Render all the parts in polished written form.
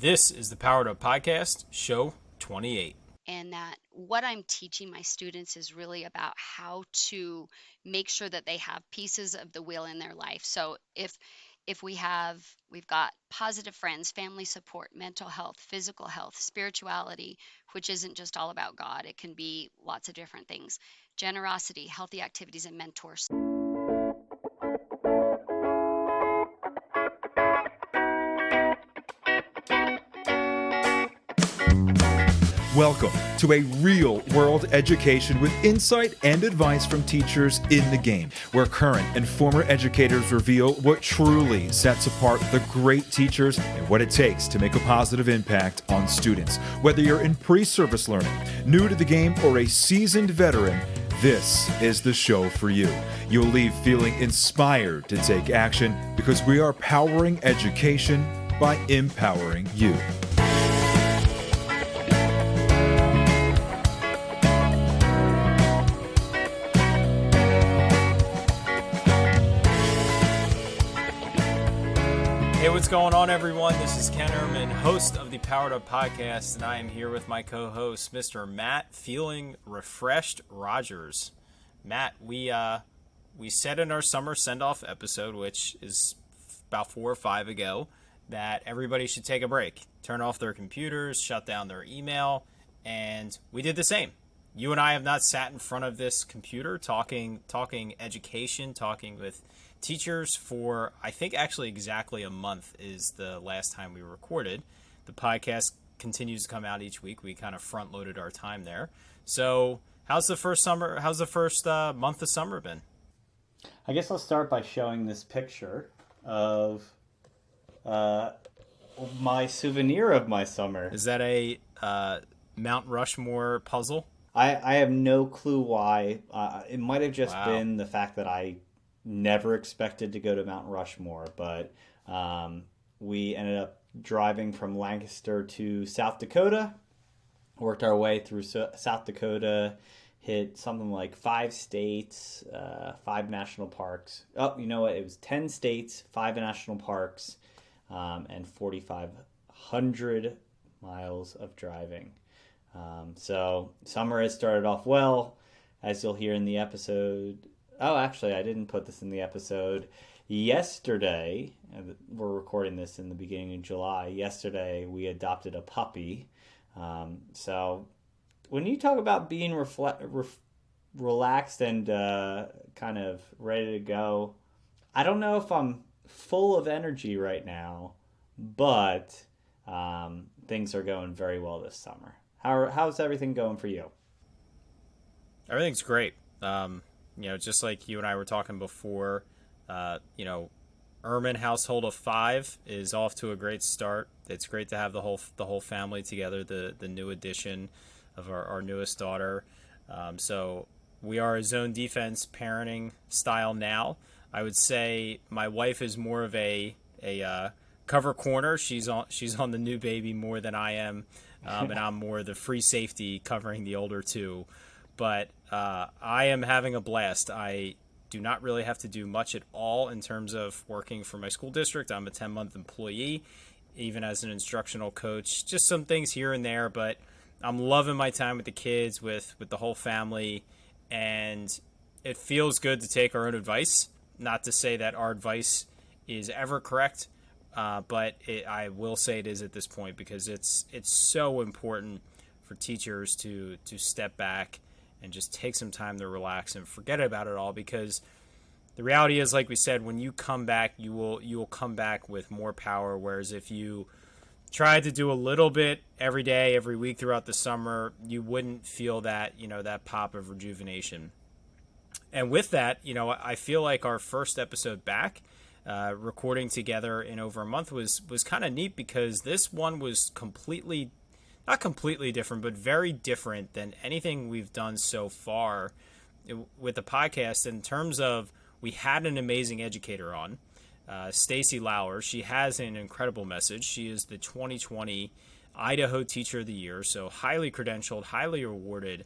This is the Powered Up Podcast, show 28. And that what I'm teaching my students is really about how to make sure that they have pieces of the wheel in their life. So if we've got positive friends, family support, mental health, physical health, spirituality, which isn't just all about God. It can be lots of different things. Generosity, healthy activities, and mentors. Welcome to a real-world education with insight and advice from teachers in the game, where current and former educators reveal what truly sets apart the great teachers and what it takes to make a positive impact on students. Whether you're in pre-service learning, new to the game, or a seasoned veteran, this is the show for you. You'll leave feeling inspired to take action because we are powering education by empowering you. Hey, what's going on, everyone? This is Ken Ehrman, host of the Powered Up Podcast, and I am here with my co-host, Mr. Matt Feeling Refreshed Rogers. Matt, we said in our summer send-off episode, which is about 4 or 5 ago, that everybody should take a break, turn off their computers, shut down their email, and we did the same. You and I have not sat in front of this computer talking education, talking with teachers for, I think, actually exactly a month is the last time we recorded. The podcast continues to come out each week. We kind of front loaded our time there. So how's the first month of summer been? I guess I'll start by showing this picture of my souvenir of my summer. Is that a Mount Rushmore puzzle? I have no clue why. It might have just been the fact that I never expected to go to Mount Rushmore, but we ended up driving from Lancaster to South Dakota, worked our way through South Dakota, hit something like 5 states, 5 national parks. Oh, you know what? It was 10 states, 5 national parks, and 4,500 miles of driving. So summer has started off well, as you'll hear in the episode. Oh, actually, I didn't put this in the episode. Yesterday, we're recording this in the beginning of July. Yesterday, we adopted a puppy. So when you talk about being relaxed and kind of ready to go, I don't know if I'm full of energy right now, but things are going very well this summer. How's everything going for you? Everything's great. Just like you and I were talking before, Ehrman household of 5 is off to a great start. It's great to have the whole family together, the new addition of our newest daughter. So we are a zone defense parenting style now. I would say my wife is more of a cover corner. She's on the new baby more than I am, and I'm more the free safety covering the older two. But I am having a blast. I do not really have to do much at all in terms of working for my school district. I'm a 10-month employee, even as an instructional coach. Just some things here and there, but I'm loving my time with the kids, with the whole family, and it feels good to take our own advice. Not to say that our advice is ever correct, but I will say it is at this point, because it's so important for teachers to step back and just take some time to relax and forget about it all, because the reality is, like we said, when you come back, you will come back with more power. Whereas if you tried to do a little bit every day, every week throughout the summer, you wouldn't feel that, that pop of rejuvenation. And with that, I feel like our first episode back, recording together in over a month was kind of neat, because this one was not completely different, but very different than anything we've done so far with the podcast, in terms of we had an amazing educator on, Stacie Lawler. She has an incredible message. She is the 2020 Idaho Teacher of the Year, so highly credentialed, highly awarded.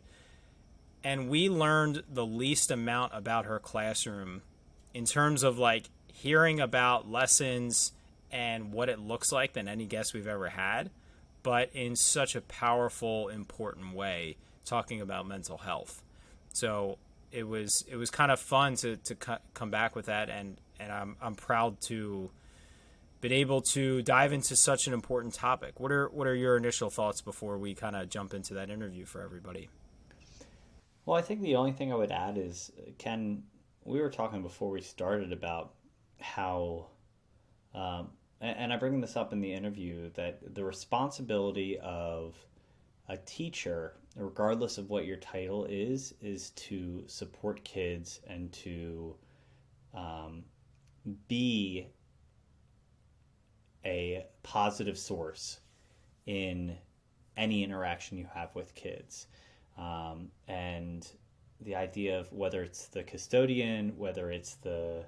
And we learned the least amount about her classroom in terms of hearing about lessons and what it looks like than any guest we've ever had, but in such a powerful, important way, talking about mental health. So it was kind of fun to come back with that, and I'm proud to been able to dive into such an important topic. What are your initial thoughts before we kind of jump into that interview for everybody? Well, I think the only thing I would add is, Ken, we were talking before we started about how, and I bring this up in the interview, that the responsibility of a teacher, regardless of what your title is to support kids and to be a positive source in any interaction you have with kids. And the idea of whether it's the custodian, whether it's the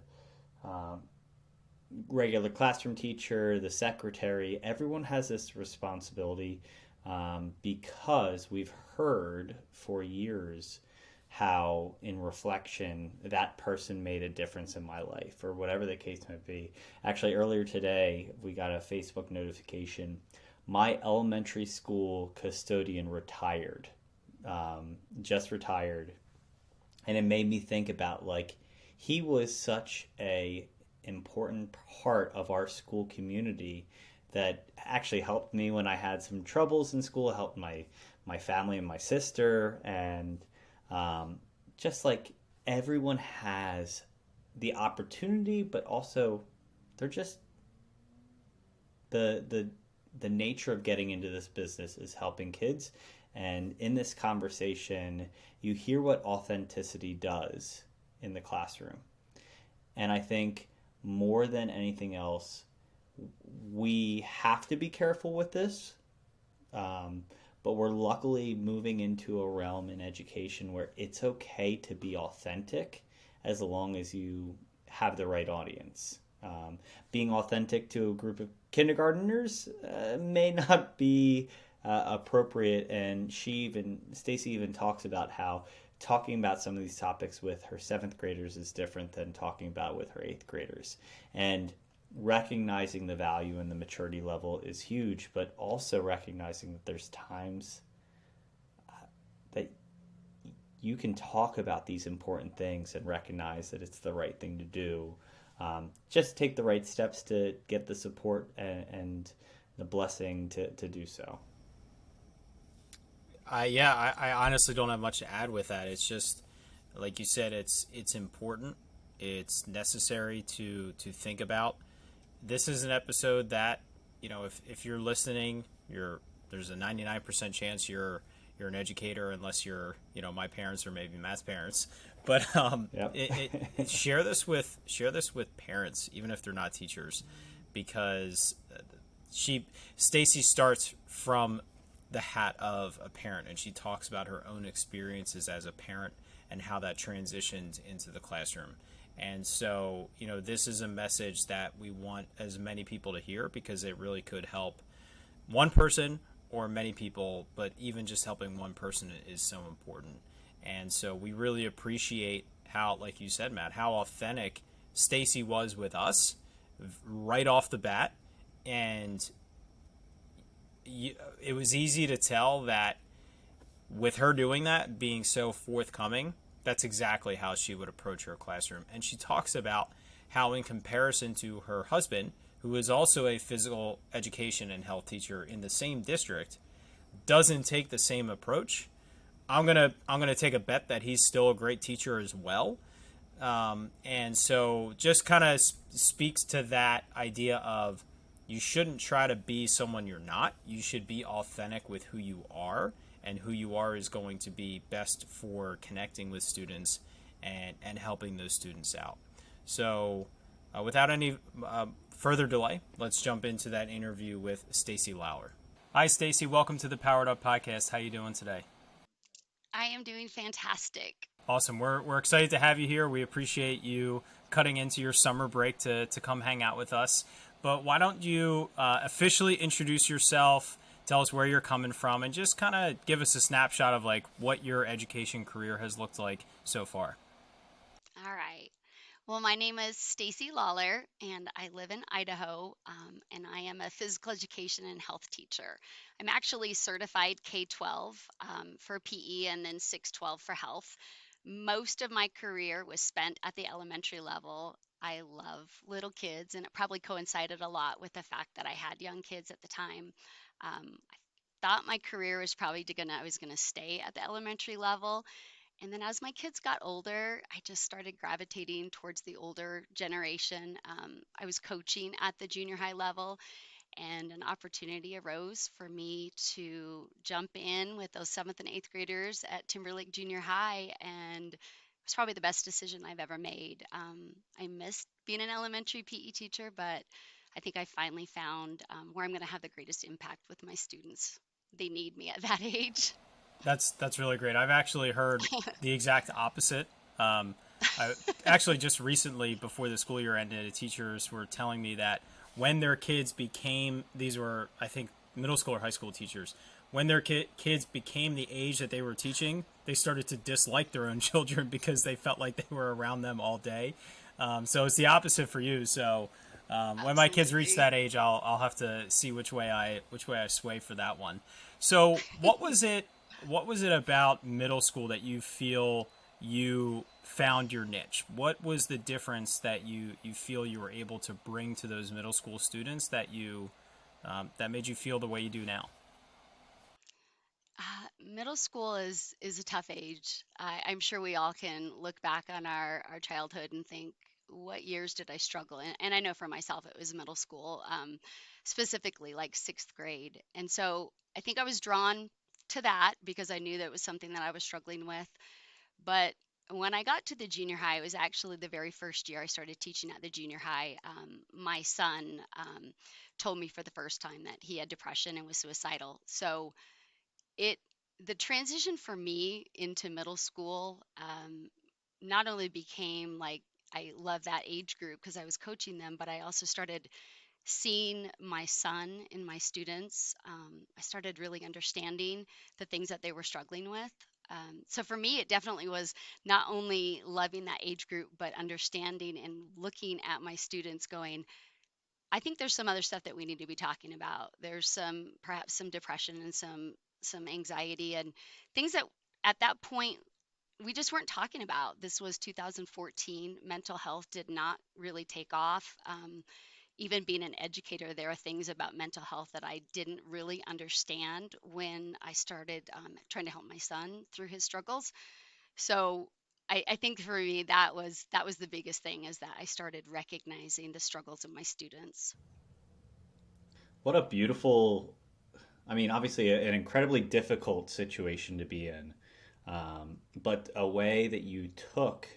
regular classroom teacher, the secretary, everyone has this responsibility, because we've heard for years how, in reflection, that person made a difference in my life, or whatever the case might be. Actually, earlier today, we got a Facebook notification. My elementary school custodian retired, just retired. And it made me think about, like, he was such a important part of our school community that actually helped me when I had some troubles in school, helped my family and my sister, and just like everyone has the opportunity, but also they're just the nature of getting into this business is helping kids. And in this conversation, you hear what authenticity does in the classroom. And I think more than anything else, we have to be careful with this. But we're luckily moving into a realm in education where it's okay to be authentic as long as you have the right audience. Being authentic to a group of kindergartners may not be appropriate, and Stacie even talks about how talking about some of these topics with her 7th graders is different than talking about with her 8th graders. And recognizing the value and the maturity level is huge, but also recognizing that there's times that you can talk about these important things and recognize that it's the right thing to do. Just take the right steps to get the support and the blessing to do so. I honestly don't have much to add with that. It's just, like you said, it's important. It's necessary to think about. This is an episode that, if you're listening, there's a 99% chance you're an educator, unless you're, my parents or maybe Matt's parents. But Yep. share this with parents, even if they're not teachers, because Stacie starts from the hat of a parent, and she talks about her own experiences as a parent and how that transitioned into the classroom. And so, this is a message that we want as many people to hear, because it really could help one person or many people, but even just helping one person is so important. And so we really appreciate how, like you said, Matt, how authentic Stacie was with us right off the bat. And it was easy to tell that with her doing that, being so forthcoming, that's exactly how she would approach her classroom. And she talks about how, in comparison to her husband, who is also a physical education and health teacher in the same district, doesn't take the same approach. I'm gonna take a bet that he's still a great teacher as well. And so just kind of speaks to that idea of, you shouldn't try to be someone you're not. You should be authentic with who you are, and who you are is going to be best for connecting with students and helping those students out. So without any further delay, let's jump into that interview with Stacie Lawler. Hi, Stacie. Welcome to the Powered Up Podcast. How you doing today? I am doing fantastic. Awesome. We're excited to have you here. We appreciate you cutting into your summer break to come hang out with us. But why don't you officially introduce yourself, tell us where you're coming from, and just kind of give us a snapshot of what your education career has looked like so far. All right. Well, my name is Stacie Lawler, and I live in Idaho, and I am a physical education and health teacher. I'm actually certified K-12 for PE and then 6-12 for health. Most of my career was spent at the elementary level. I love little kids, and it probably coincided a lot with the fact that I had young kids at the time. I thought my career was probably gonna I was gonna stay at the elementary level, and then as my kids got older, I just started gravitating towards the older generation. I was coaching at the junior high level, and an opportunity arose for me to jump in with those seventh and eighth graders at Timberlake Junior High. And it was probably the best decision I've ever made. I missed being an elementary PE teacher, but I think I finally found where I'm going to have the greatest impact with my students. They need me at that age. That's really great. I've actually heard the exact opposite. I actually just recently, before the school year ended, the teachers were telling me that when their kids became, these were, I think, middle school or high school teachers, when their kids became the age that they were teaching, they started to dislike their own children because they felt like they were around them all day. So it's the opposite for you. So when my kids reach Absolutely. that age, I'll have to see which way I sway for that one. So what was it about middle school that you feel you found your niche? What was the difference that you feel you were able to bring to those middle school students that made you feel the way you do now? Middle school is a tough age. I'm sure we all can look back on our childhood and think, what years did I struggle? And I know for myself, it was middle school, specifically like sixth grade. And so I think I was drawn to that because I knew that it was something that I was struggling with. But when I got to the junior high, it was actually the very first year I started teaching at the junior high. My son told me for the first time that he had depression and was suicidal. So it the transition for me into middle school not only became like I love that age group because I was coaching them, but I also started seeing my son in my students. I started really understanding the things that they were struggling with. So for me, it definitely was not only loving that age group, but understanding and looking at my students going, I think there's some other stuff that we need to be talking about. There's some perhaps some depression and some anxiety and things that at that point we just weren't talking about. This was 2014. Mental health did not really take off. Even being an educator, there are things about mental health that I didn't really understand when I started trying to help my son through his struggles. So I think for me that was the biggest thing is that I started recognizing the struggles of my students. What a beautiful, I mean, obviously an incredibly difficult situation to be in, but a way that you took,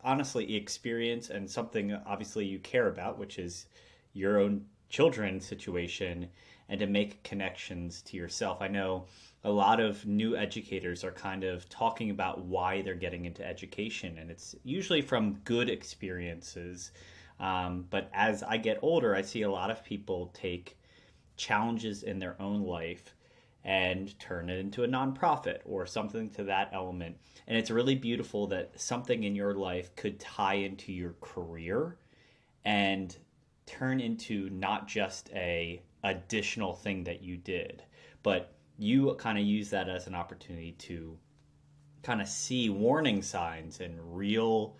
honestly, experience and something obviously you care about, which is your own children's situation, and to make connections to yourself. I know a lot of new educators are kind of talking about why they're getting into education, and it's usually from good experiences. But as I get older, I see a lot of people take challenges in their own life and turn it into a nonprofit or something to that element. And it's really beautiful that something in your life could tie into your career and turn into not just a additional thing that you did, but you kind of use that as an opportunity to kind of see warning signs and real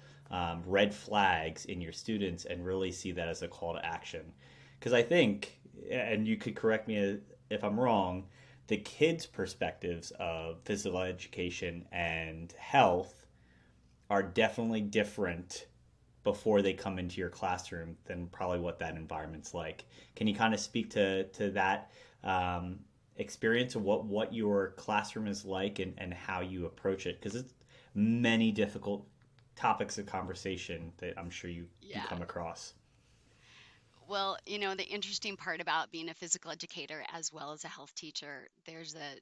red flags in your students and really see that as a call to action. Because I think, and you could correct me if I'm wrong, the kids' perspectives of physical education and health are definitely different before they come into your classroom than probably what that environment's like. Can you kind of speak to that experience of what your classroom is like and how you approach it? Because it's many difficult topics of conversation that I'm sure you Yeah. come across. Well, the interesting part about being a physical educator as well as a health teacher, there's a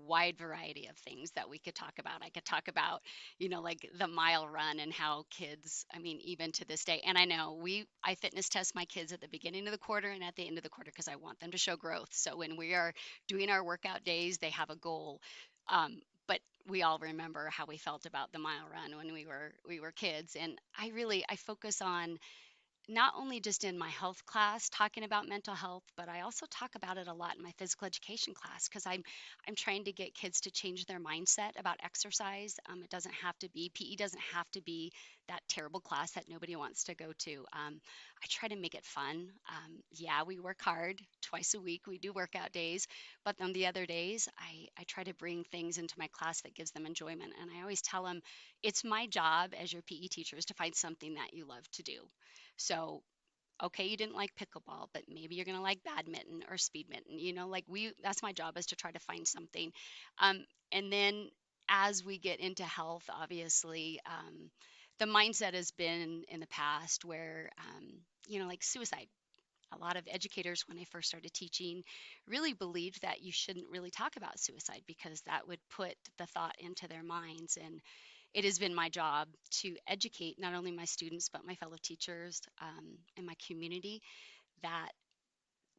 wide variety of things that we could talk about. I could talk about, like the mile run and how kids, I mean, even to this day, and I know I fitness test my kids at the beginning of the quarter and at the end of the quarter because I want them to show growth. So when we are doing our workout days, they have a goal. Um, but we all remember how we felt about the mile run when we were kids. And I focus on not only just in my health class talking about mental health, but I also talk about it a lot in my physical education class because I'm trying to get kids to change their mindset about exercise. It doesn't have to be PE doesn't have to be that terrible class that nobody wants to go to. I try to make it fun. Yeah, we work hard twice a week. We do workout days, but on the other days, I try to bring things into my class that gives them enjoyment. And I always tell them it's my job as your PE teachers to find something that you love to do. So, okay, you didn't like pickleball, but maybe you're going to like badminton or speedminton. Like that's my job is to try to find something. And then as we get into health, obviously, the mindset has been in the past where, like suicide. A lot of educators, when I first started teaching, really believed that you shouldn't really talk about suicide because that would put the thought into their minds. And it has been my job to educate not only my students but my fellow teachers and my community that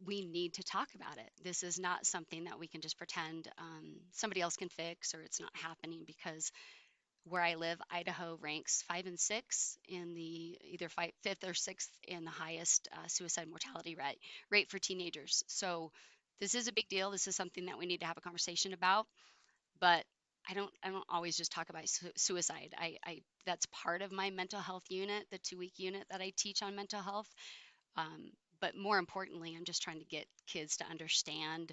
we need to talk about it. This is not something that we can just pretend somebody else can fix or it's not happening because where I live, Idaho ranks 5 and 6 in the either fifth or sixth in the highest suicide mortality rate for teenagers. So this is a big deal. This is something that we need to have a conversation about, but I don't always just talk about suicide. I That's part of my mental health unit, the 2-week unit that I teach on mental health. Um, but more importantly, I'm just trying to get kids to understand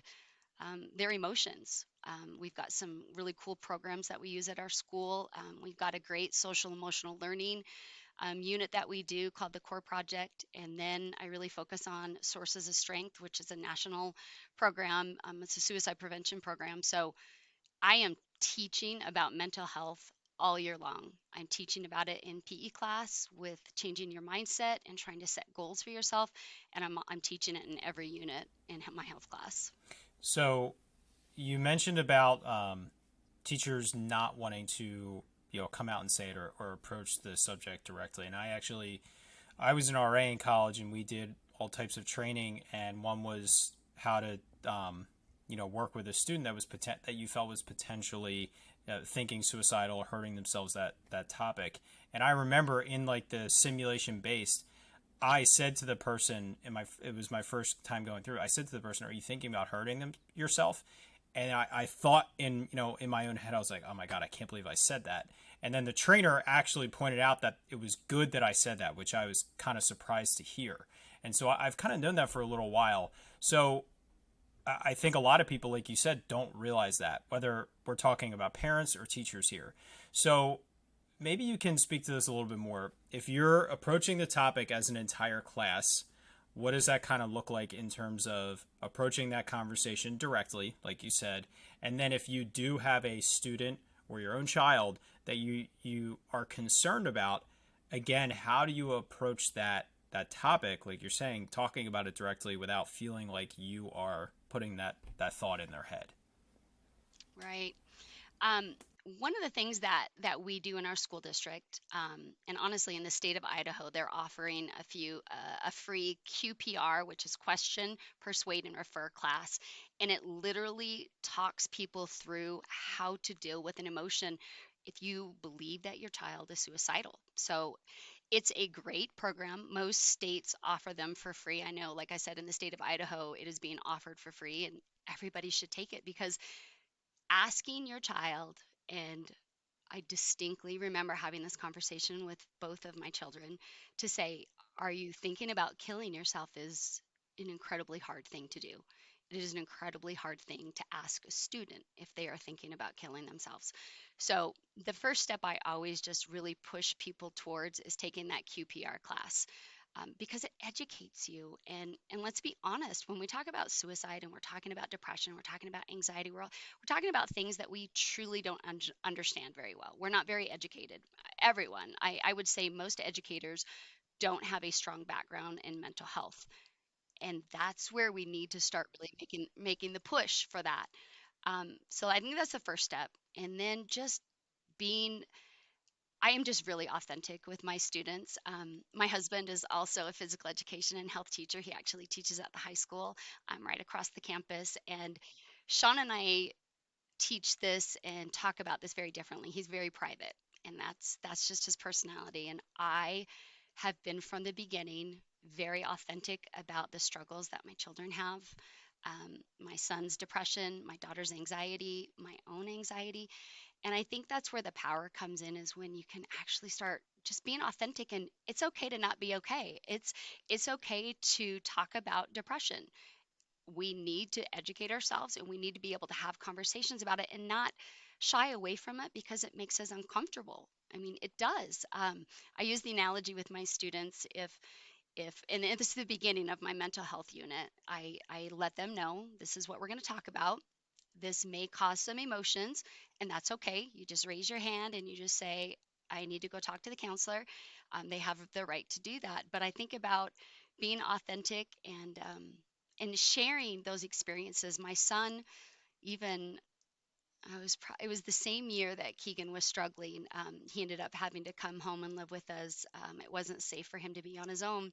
their emotions. We've got some really cool programs that we use at our school. We've got a great social emotional learning unit that we do called the Core Project. And then I really focus on Sources of Strength, which is a national program. It's a suicide prevention program. So I am teaching about mental health all year long. I'm teaching about it in PE class with changing your mindset and trying to set goals for yourself. And I'm teaching it in every unit in my health class. So you mentioned about teachers not wanting to, come out and say it or approach the subject directly. And I was an RA in college, and we did all types of training, and one was how to, work with a student that you felt was potentially thinking suicidal or hurting themselves, that topic. And I remember in like the simulation based, I said to the person it was my first time going through. I said to the person, "Are you thinking about hurting yourself?" And I thought in my own head, I was like, "Oh my god, I can't believe I said that." And then the trainer actually pointed out that it was good that I said that, which I was kind of surprised to hear. And so I've kind of known that for a little while. So I think a lot of people, like you said, don't realize that, whether we're talking about parents or teachers here. So maybe you can speak to this a little bit more. If you're approaching the topic as an entire class, what does that kind of look like in terms of approaching that conversation directly, like you said? And then if you do have a student or your own child that you are concerned about, again, how do you approach that topic, like you're saying, talking about it directly without feeling like you are putting that thought in their head? Right. Um, One of the things that we do in our school district, and honestly, in the state of Idaho, they're offering a free QPR, which is Question, Persuade, and Refer class, and it literally talks people through how to deal with an emotion if you believe that your child is suicidal. So it's a great program. Most states offer them for free. I know, like I said, in the state of Idaho, it is being offered for free, and everybody should take it because asking your child, and I distinctly remember having this conversation with both of my children to say, "Are you thinking about killing yourself?" is an incredibly hard thing to do. It is an incredibly hard thing to ask a student if they are thinking about killing themselves. So, the first step I always just really push people towards is taking that QPR class. Because it educates you. And let's be honest, when we talk about suicide and we're talking about depression, we're talking about anxiety, we're talking about things that we truly don't understand very well. We're not very educated. Everyone, I would say most educators don't have a strong background in mental health. And that's where we need to start really making the push for that. So I think that's the first step. And then just being I am just really authentic with my students. My husband is also a physical education and health teacher. He actually teaches at the high school. I'm right across the campus. And Sean and I teach this and talk about this very differently. He's very private, and that's just his personality. And I have been from the beginning very authentic about the struggles that my children have. My son's depression, my daughter's anxiety, my own anxiety. And I think that's where the power comes in, is when you can actually start just being authentic. And it's okay to not be okay. It's okay to talk about depression. We need to educate ourselves, and we need to be able to have conversations about it and not shy away from it because it makes us uncomfortable. I mean, it does. I use the analogy with my students. If and this is the beginning of my mental health unit, I let them know this is what we're going to talk about. This may cause some emotions, and that's okay. You just raise your hand and you just say, I need to go talk to the counselor. They have the right to do that. But I think about being authentic and sharing those experiences. My son, even it was the same year that Keegan was struggling. He ended up having to come home and live with us. It wasn't safe for him to be on his own.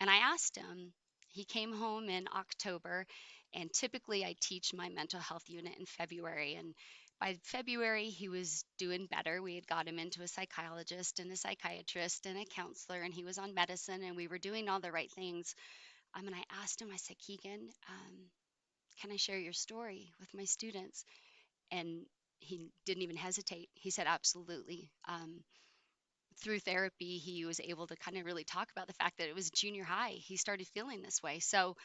And I asked him, he came home in October, and typically I teach my mental health unit in February. And by February, he was doing better. We had got him into a psychologist and a psychiatrist and a counselor, and he was on medicine, and we were doing all the right things. And I asked him, I said, Keegan, can I share your story with my students? And he didn't even hesitate. He said, absolutely. Through therapy, he was able to kind of really talk about the fact that it was junior high. He started feeling this way. So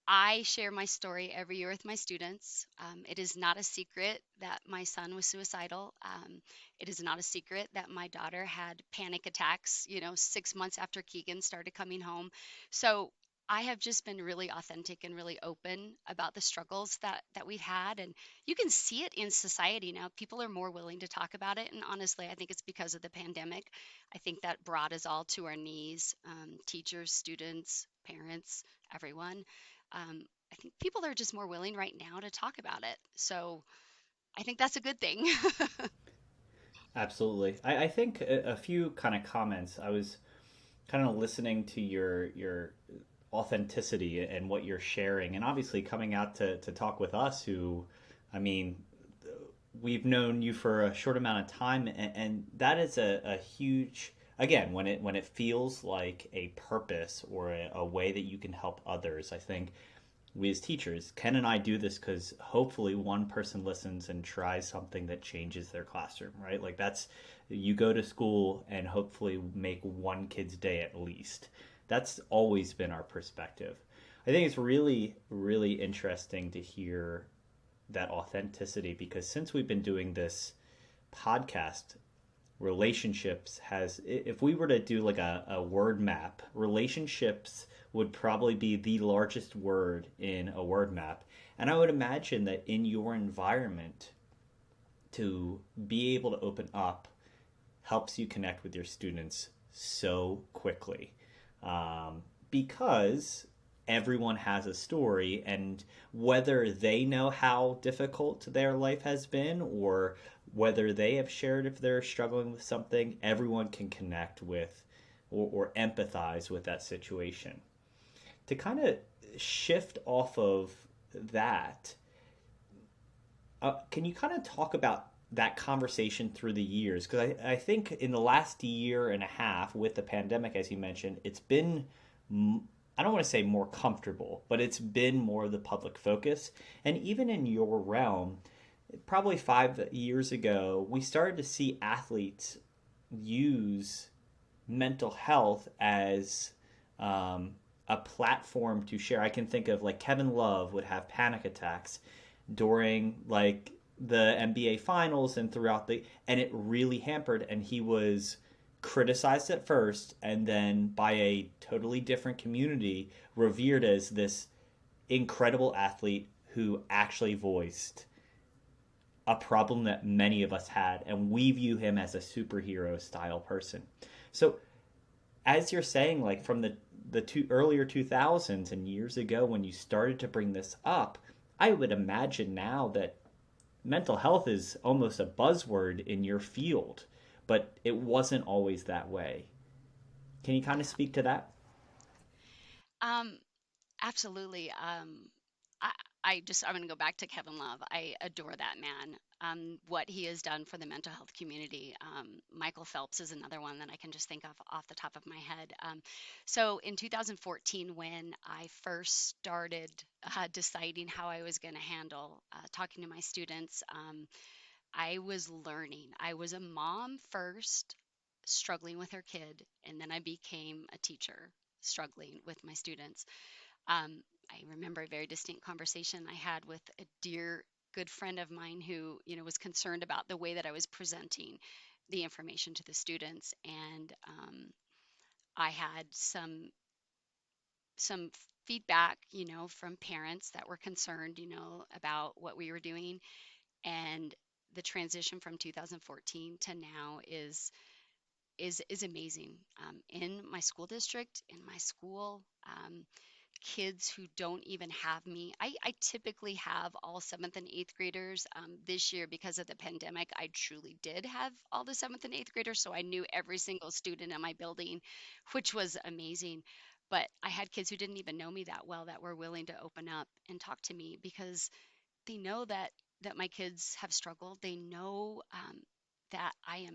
I share my story every year with my students. It is not a secret that my son was suicidal. It is not a secret that my daughter had panic attacks, 6 months after Keegan started coming home. So I have just been really authentic and really open about the struggles that we've had. And you can see it in society now. People are more willing to talk about it. And honestly, I think it's because of the pandemic. I think that brought us all to our knees, teachers, students, parents, everyone. I think people are just more willing right now to talk about it. So I think that's a good thing. Absolutely. I think a few kind of comments. I was kind of listening to your authenticity and what you're sharing, and obviously coming out to talk with us, who, I mean, we've known you for a short amount of time, and that is a huge, again, when it feels like a purpose or a way that you can help others. I think we as teachers, Ken and I do this because hopefully one person listens and tries something that changes their classroom, right? Like, that's, you go to school and hopefully make one kid's day at least. That's always been our perspective. I think it's really, really interesting to hear that authenticity, because since we've been doing this podcast, relationships has, if we were to do like a word map, relationships would probably be the largest word in a word map. And I would imagine that in your environment, to be able to open up helps you connect with your students so quickly, because everyone has a story, and whether they know how difficult their life has been or whether they have shared if they're struggling with something, everyone can connect with or empathize with that situation. To kind of shift off of that, can you kind of talk about that conversation through the years? Because I think in the last year and a half with the pandemic, as you mentioned, it's been, I don't want to say more comfortable, but it's been more of the public focus. And even in your realm, probably 5 years ago, we started to see athletes use mental health as a platform to share. I can think of, like, Kevin Love would have panic attacks during like the NBA finals and throughout and it really hampered, and he was criticized at first and then by a totally different community revered as this incredible athlete who actually voiced a problem that many of us had, and we view him as a superhero style person. So as you're saying, like, from the earlier 2000s and years ago when you started to bring this up, I would imagine now that mental health is almost a buzzword in your field, but it wasn't always that way. Can you kind of speak to that? um, Absolutely. I, I'm going to go back to Kevin Love. I adore that man. What he has done for the mental health community. Michael Phelps is another one that I can just think of off the top of my head. So in 2014, when I first started deciding how I was going to handle talking to my students, I was learning. I was a mom first, struggling with her kid, and then I became a teacher, struggling with my students. I remember a very distinct conversation I had with a dear, good friend of mine who, was concerned about the way that I was presenting the information to the students, and I had some feedback, from parents that were concerned, about what we were doing, and the transition from 2014 to now is amazing. In my school district, in my school, kids who don't even have me. I typically have all seventh and eighth graders. This year, because of the pandemic, I truly did have all the seventh and eighth graders. So I knew every single student in my building, which was amazing. But I had kids who didn't even know me that well that were willing to open up and talk to me because they know that my kids have struggled. They know that I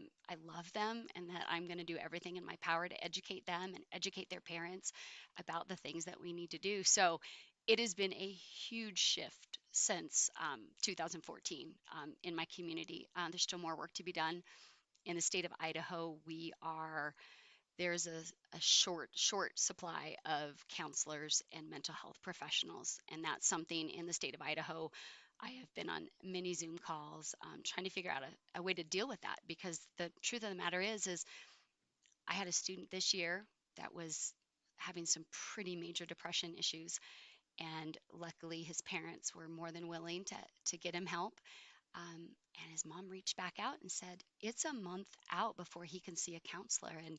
love them and that I'm going to do everything in my power to educate them and educate their parents about the things that we need to do. So it has been a huge shift since 2014 in my community. There's still more work to be done. In the state of Idaho, there's a short supply of counselors and mental health professionals, and that's something in the state of Idaho. I have been on many Zoom calls trying to figure out a way to deal with that, because the truth of the matter is I had a student this year that was having some pretty major depression issues, and luckily his parents were more than willing to get him help. And his mom reached back out and said it's a month out before he can see a counselor, and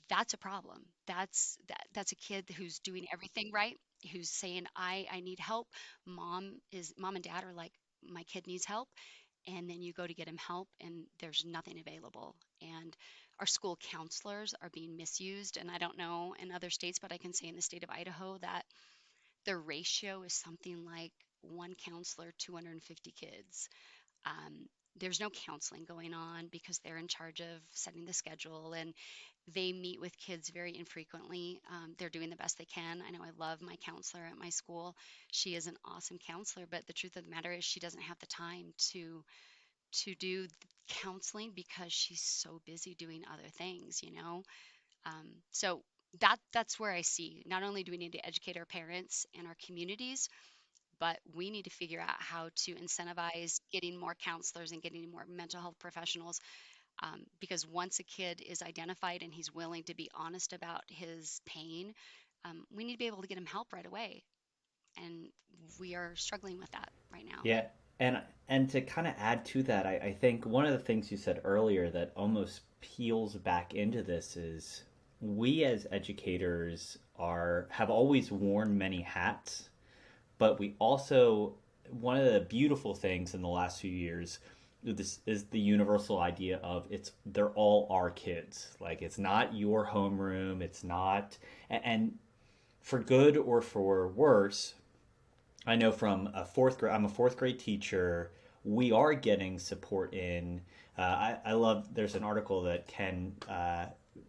that's a problem. That's a kid who's doing everything right, who's saying I need help. Mom and dad are like, my kid needs help, and then you go to get him help and there's nothing available. And our school counselors are being misused, and I don't know in other states, but I can say in the state of Idaho that the ratio is something like one counselor 250 kids. um, there's no counseling going on because they're in charge of setting the schedule, and they meet with kids very infrequently. They're doing the best they can. I know I love my counselor at my school. She is an awesome counselor, but the truth of the matter is she doesn't have the time to do counseling because she's so busy doing other things, So that's where I see not only do we need to educate our parents and our communities, but we need to figure out how to incentivize getting more counselors and getting more mental health professionals, because once a kid is identified and he's willing to be honest about his pain, we need to be able to get him help right away. And we are struggling with that right now. Yeah, and to kind of add to that, I think one of the things you said earlier that almost peels back into this is we as educators are have always worn many hats, but we also, one of the beautiful things in the last few years, this is the universal idea of they're all our kids. Like, it's not your homeroom, it's not, and for good or for worse, I know from a fourth grade, I'm a fourth grade teacher. We are getting support in. I love, there's an article that Ken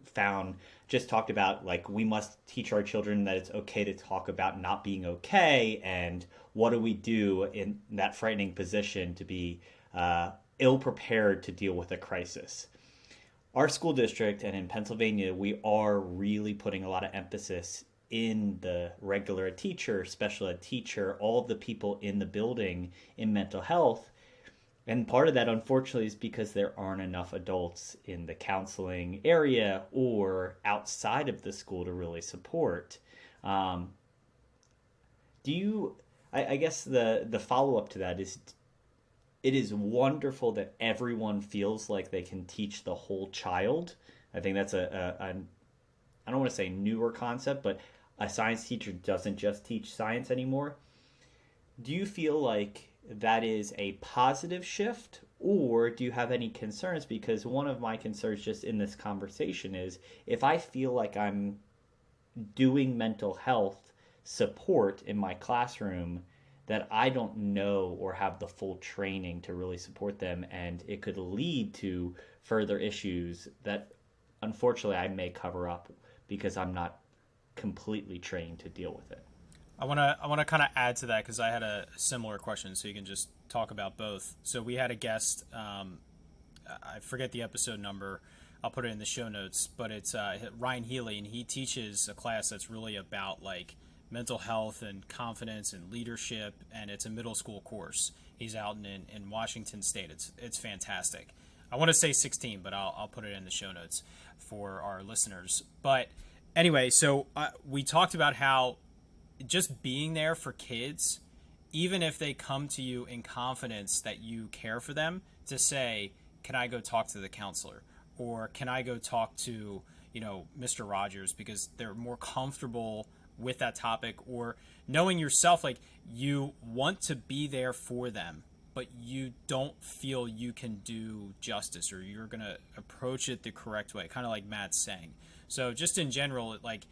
found, just talked about, like, we must teach our children that it's okay to talk about not being okay, and what do we do in that frightening position to be ill prepared to deal with a crisis. Our school district and in Pennsylvania, we are really putting a lot of emphasis in the regular ed teacher, special ed teacher, all of the people in the building in mental health. And part of that, unfortunately, is because there aren't enough adults in the counseling area or outside of the school to really support. I guess the follow up to that is, it is wonderful that everyone feels like they can teach the whole child. I think that's I don't want to say newer concept, but a science teacher doesn't just teach science anymore. Do you feel like that is a positive shift, or do you have any concerns? Because one of my concerns just in this conversation is, if I feel like I'm doing mental health support in my classroom, that I don't know or have the full training to really support them, and it could lead to further issues that unfortunately I may cover up because I'm not completely trained to deal with it. I want to kind of add to that because I had a similar question, so you can just talk about both. So we had a guest, I forget the episode number. I'll put it in the show notes, but it's Ryan Healy, and he teaches a class that's really about like mental health and confidence and leadership, and it's a middle school course. He's out in Washington State. It's fantastic. I want to say 16, but I'll put it in the show notes for our listeners. But anyway, so we talked about how just being there for kids, even if they come to you in confidence that you care for them, to say, can I go talk to the counselor? Or can I go talk to, Mr. Rogers, because they're more comfortable with that topic, or knowing yourself, like you want to be there for them, but you don't feel you can do justice, or you're going to approach it the correct way, kind of like Matt's saying. So just in general, like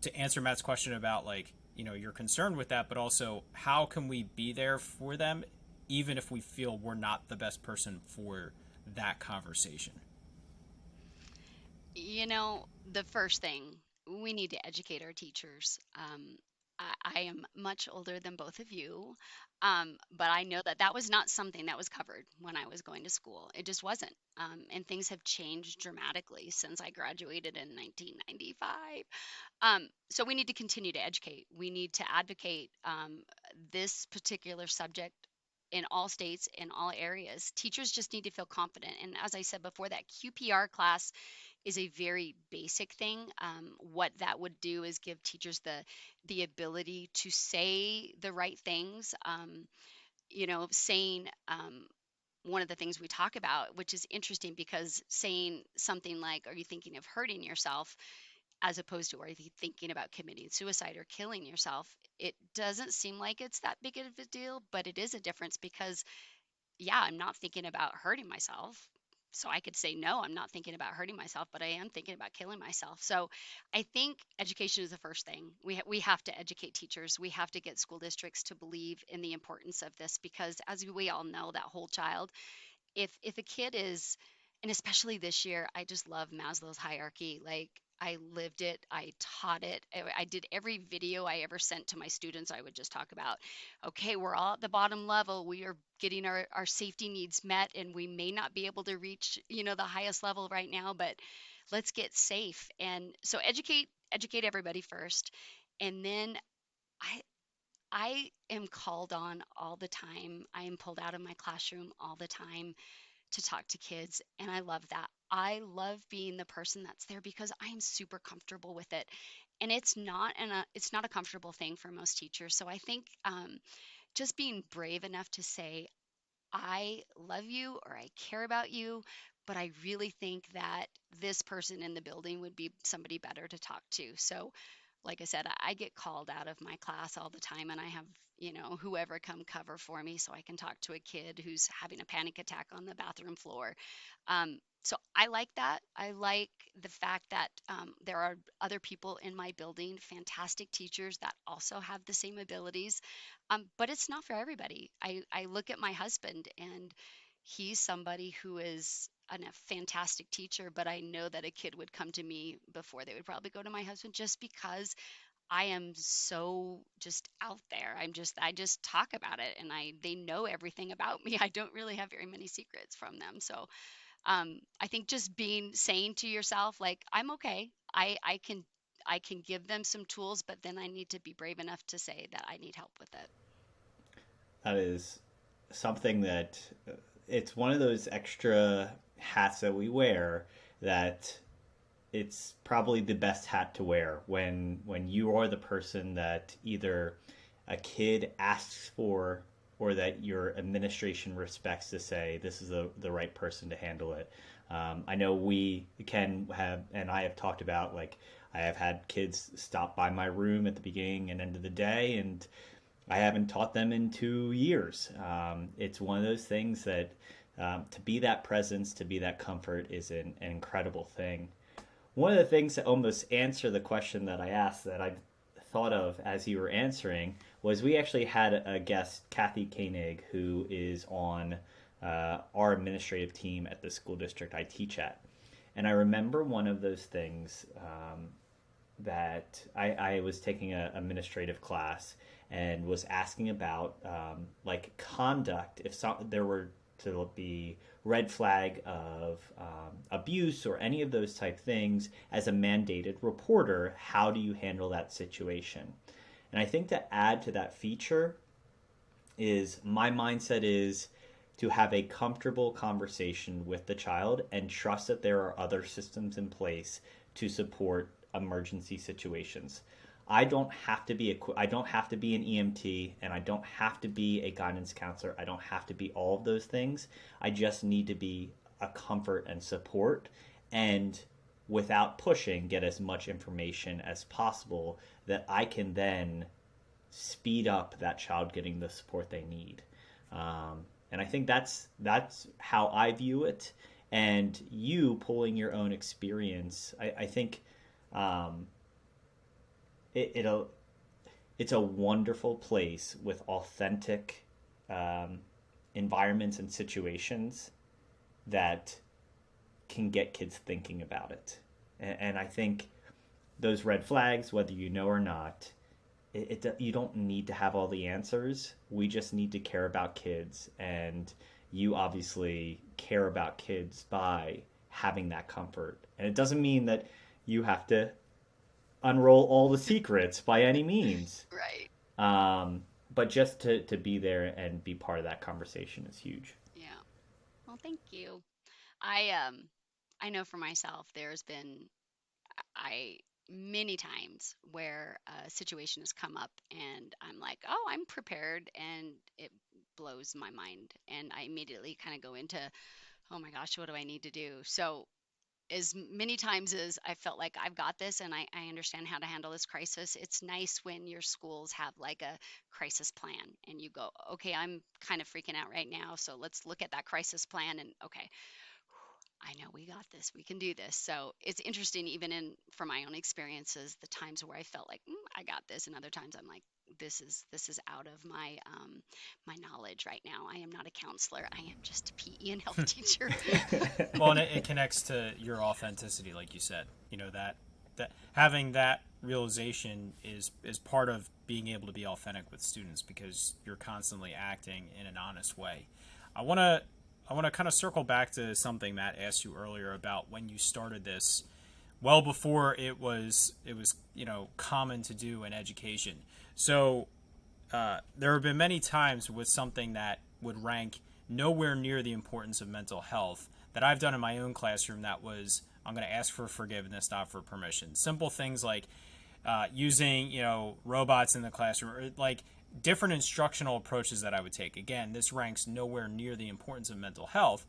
to answer Matt's question about like, you're concerned with that, but also how can we be there for them, even if we feel we're not the best person for that conversation? The first thing, we need to educate our teachers. I am much older than both of you, but I know that that was not something that was covered when I was going to school. It just wasn't. And things have changed dramatically since I graduated in 1995. So we need to continue to educate. We need to advocate this particular subject in all states, in all areas. Teachers just need to feel confident. And as I said before, that QPR class is a very basic thing. What that would do is give teachers the ability to say the right things. Saying one of the things we talk about, which is interesting because saying something like, "Are you thinking of hurting yourself?" as opposed to, "Are you thinking about committing suicide or killing yourself?" It doesn't seem like it's that big of a deal, but it is a difference because yeah, I'm not thinking about hurting myself. So I could say, no, I'm not thinking about hurting myself, but I am thinking about killing myself. So I think education is the first thing. We have to educate teachers. We have to get school districts to believe in the importance of this because, as we all know, that whole child, if a kid is, and especially this year, I just love Maslow's hierarchy. Like, I lived it, I taught it, I did every video I ever sent to my students. I would just talk about, okay, we're all at the bottom level, we are getting our safety needs met, and we may not be able to reach the highest level right now, but let's get safe. And so educate everybody first. And then i I am called on all the time. I am pulled out of my classroom all the time to talk to kids, and I love that. I love being the person that's there because I am super comfortable with it, and it's not a comfortable thing for most teachers. So I think just being brave enough to say, I love you or I care about you, but I really think that this person in the building would be somebody better to talk to. So, like I said, I get called out of my class all the time, and I have, whoever come cover for me so I can talk to a kid who's having a panic attack on the bathroom floor. So I like that. I like the fact that there are other people in my building, fantastic teachers that also have the same abilities. But it's not for everybody. I look at my husband, and he's somebody who is a fantastic teacher, but I know that a kid would come to me before they would probably go to my husband just because I am so just out there. I just talk about it, and they know everything about me. I don't really have very many secrets from them. So I think just saying to yourself, like, I'm okay. I can give them some tools, but then I need to be brave enough to say that I need help with it. That is something that it's one of those extra hats that we wear that it's probably the best hat to wear when you are the person that either a kid asks for or that your administration respects to say this is the right person to handle it. I know we can have, and I have talked about, like, I have had kids stop by my room at the beginning and end of the day, and I haven't taught them in 2 years. It's one of those things that to be that presence, to be that comfort is an incredible thing. One of the things that almost answer the question that I asked that I thought of as you were answering was we actually had a guest, Kathy Koenig, who is on our administrative team at the school district I teach at. And I remember one of those things that I was taking a administrative class and was asking about like conduct if there were to be red flag of abuse or any of those type things as a mandated reporter, how do you handle that situation? And I think to add to that feature is my mindset is to have a comfortable conversation with the child and trust that there are other systems in place to support emergency situations. I don't have to be an EMT, and I don't have to be a guidance counselor. I don't have to be all of those things. I just need to be a comfort and support, and without pushing, get as much information as possible that I can then speed up that child getting the support they need. And I think that's how I view it. And you pulling your own experience, I think it's a wonderful place with authentic environments and situations that can get kids thinking about it. And I think those red flags, whether you know or not, you don't need to have all the answers. We just need to care about kids, and you obviously care about kids by having that comfort. And it doesn't mean that you have to unroll all the secrets by any means. Right. But just to be there and be part of that conversation is huge. Yeah. Well, thank you. I know for myself, there's been I many times where a situation has come up and I'm like, oh, I'm prepared, and it blows my mind, and I immediately kind of go into, oh my gosh, what do I need to do? So as many times as I felt like I've got this and I understand how to handle this crisis, it's nice when your schools have like a crisis plan and you go, okay, I'm kind of freaking out right now. So let's look at that crisis plan and okay, I know we got this, we can do this. So it's interesting, even in from my own experiences, the times where I felt like I got this, and other times I'm like, this is out of my my knowledge right now. I am not a counselor. I am just a PE and health teacher. Well, and it connects to your authenticity, like you said. You know that having that realization is part of being able to be authentic with students because you're constantly acting in an honest way. I want to kind of circle back to something Matt asked you earlier about when you started this, well before it was common to do in education. So there have been many times with something that would rank nowhere near the importance of mental health that I've done in my own classroom. That was, I'm going to ask for forgiveness, not for permission. Simple things like using robots in the classroom, or like different instructional approaches that I would take. Again, this ranks nowhere near the importance of mental health,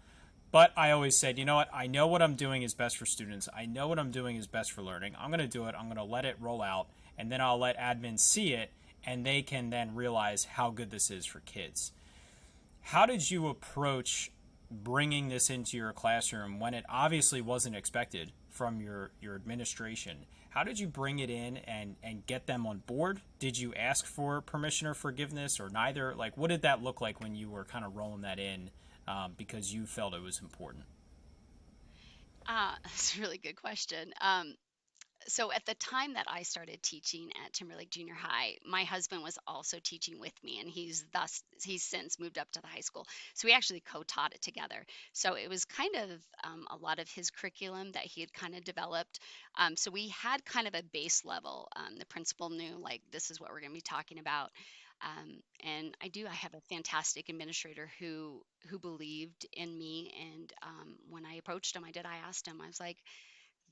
but I always said, you know what, I know what I'm doing is best for students. I know what I'm doing is best for learning. I'm going to do it. I'm going to let it roll out, and then I'll let admin see it, and they can then realize how good this is for kids. How did you approach bringing this into your classroom when it obviously wasn't expected from your administration? How did you bring it in and get them on board? Did you ask for permission or forgiveness, or neither? Like, what did that look like when you were kind of rolling that in because you felt it was important? That's a really good question. So at the time that I started teaching at Timberlake Junior High, my husband was also teaching with me, and he's since moved up to the high school. So we actually co-taught it together. So it was kind of a lot of his curriculum that he had kind of developed. So we had kind of a base level. The principal knew, like, this is what we're going to be talking about. And I have a fantastic administrator who believed in me. And when I approached him, I asked him, I was like,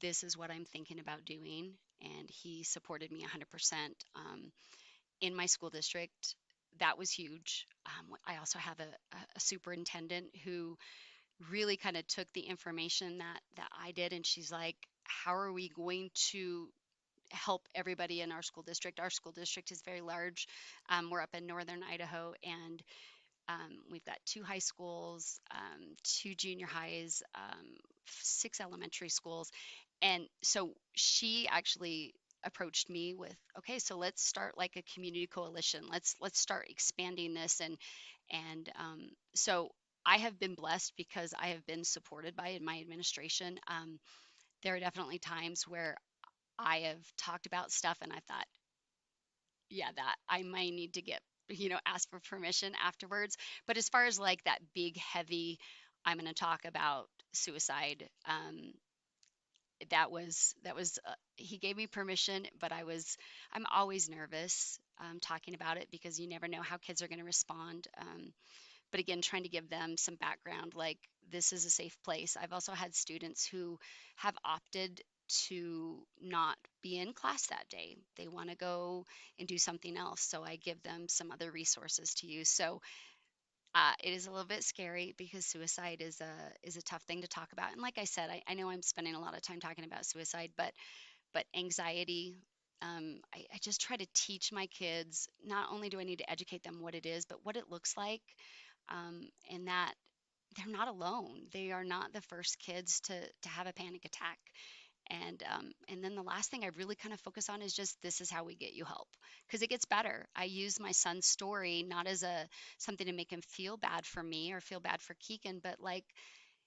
this is what I'm thinking about doing. And he supported me 100% in my school district. That was huge. I also have a superintendent who really kind of took the information that I did, and she's like, how are we going to help everybody in our school district? Our school district is very large. We're up in northern Idaho, and we've got 2 high schools, 2 junior highs, 6 elementary schools. And so she actually approached me with, okay, so let's start like a community coalition. Let's start expanding this. And so I have been blessed because I have been supported by my administration. There are definitely times where I have talked about stuff and I thought, yeah, that I might need to get, ask for permission afterwards. But as far as like that big, heavy, I'm going to talk about suicide, he gave me permission, but I'm always nervous talking about it because you never know how kids are going to respond. But again, trying to give them some background, like this is a safe place. I've also had students who have opted to not be in class that day. They want to go and do something else. So I give them some other resources to use. So it is a little bit scary because suicide is a tough thing to talk about. And like I said, I know I'm spending a lot of time talking about suicide, but anxiety, I just try to teach my kids. Not only do I need to educate them what it is, but what it looks like, and that they're not alone. They are not the first kids to have a panic attack. And then the last thing I really kind of focus on is just this is how we get you help because it gets better. I use my son's story not as a something to make him feel bad for me or feel bad for Keegan, but like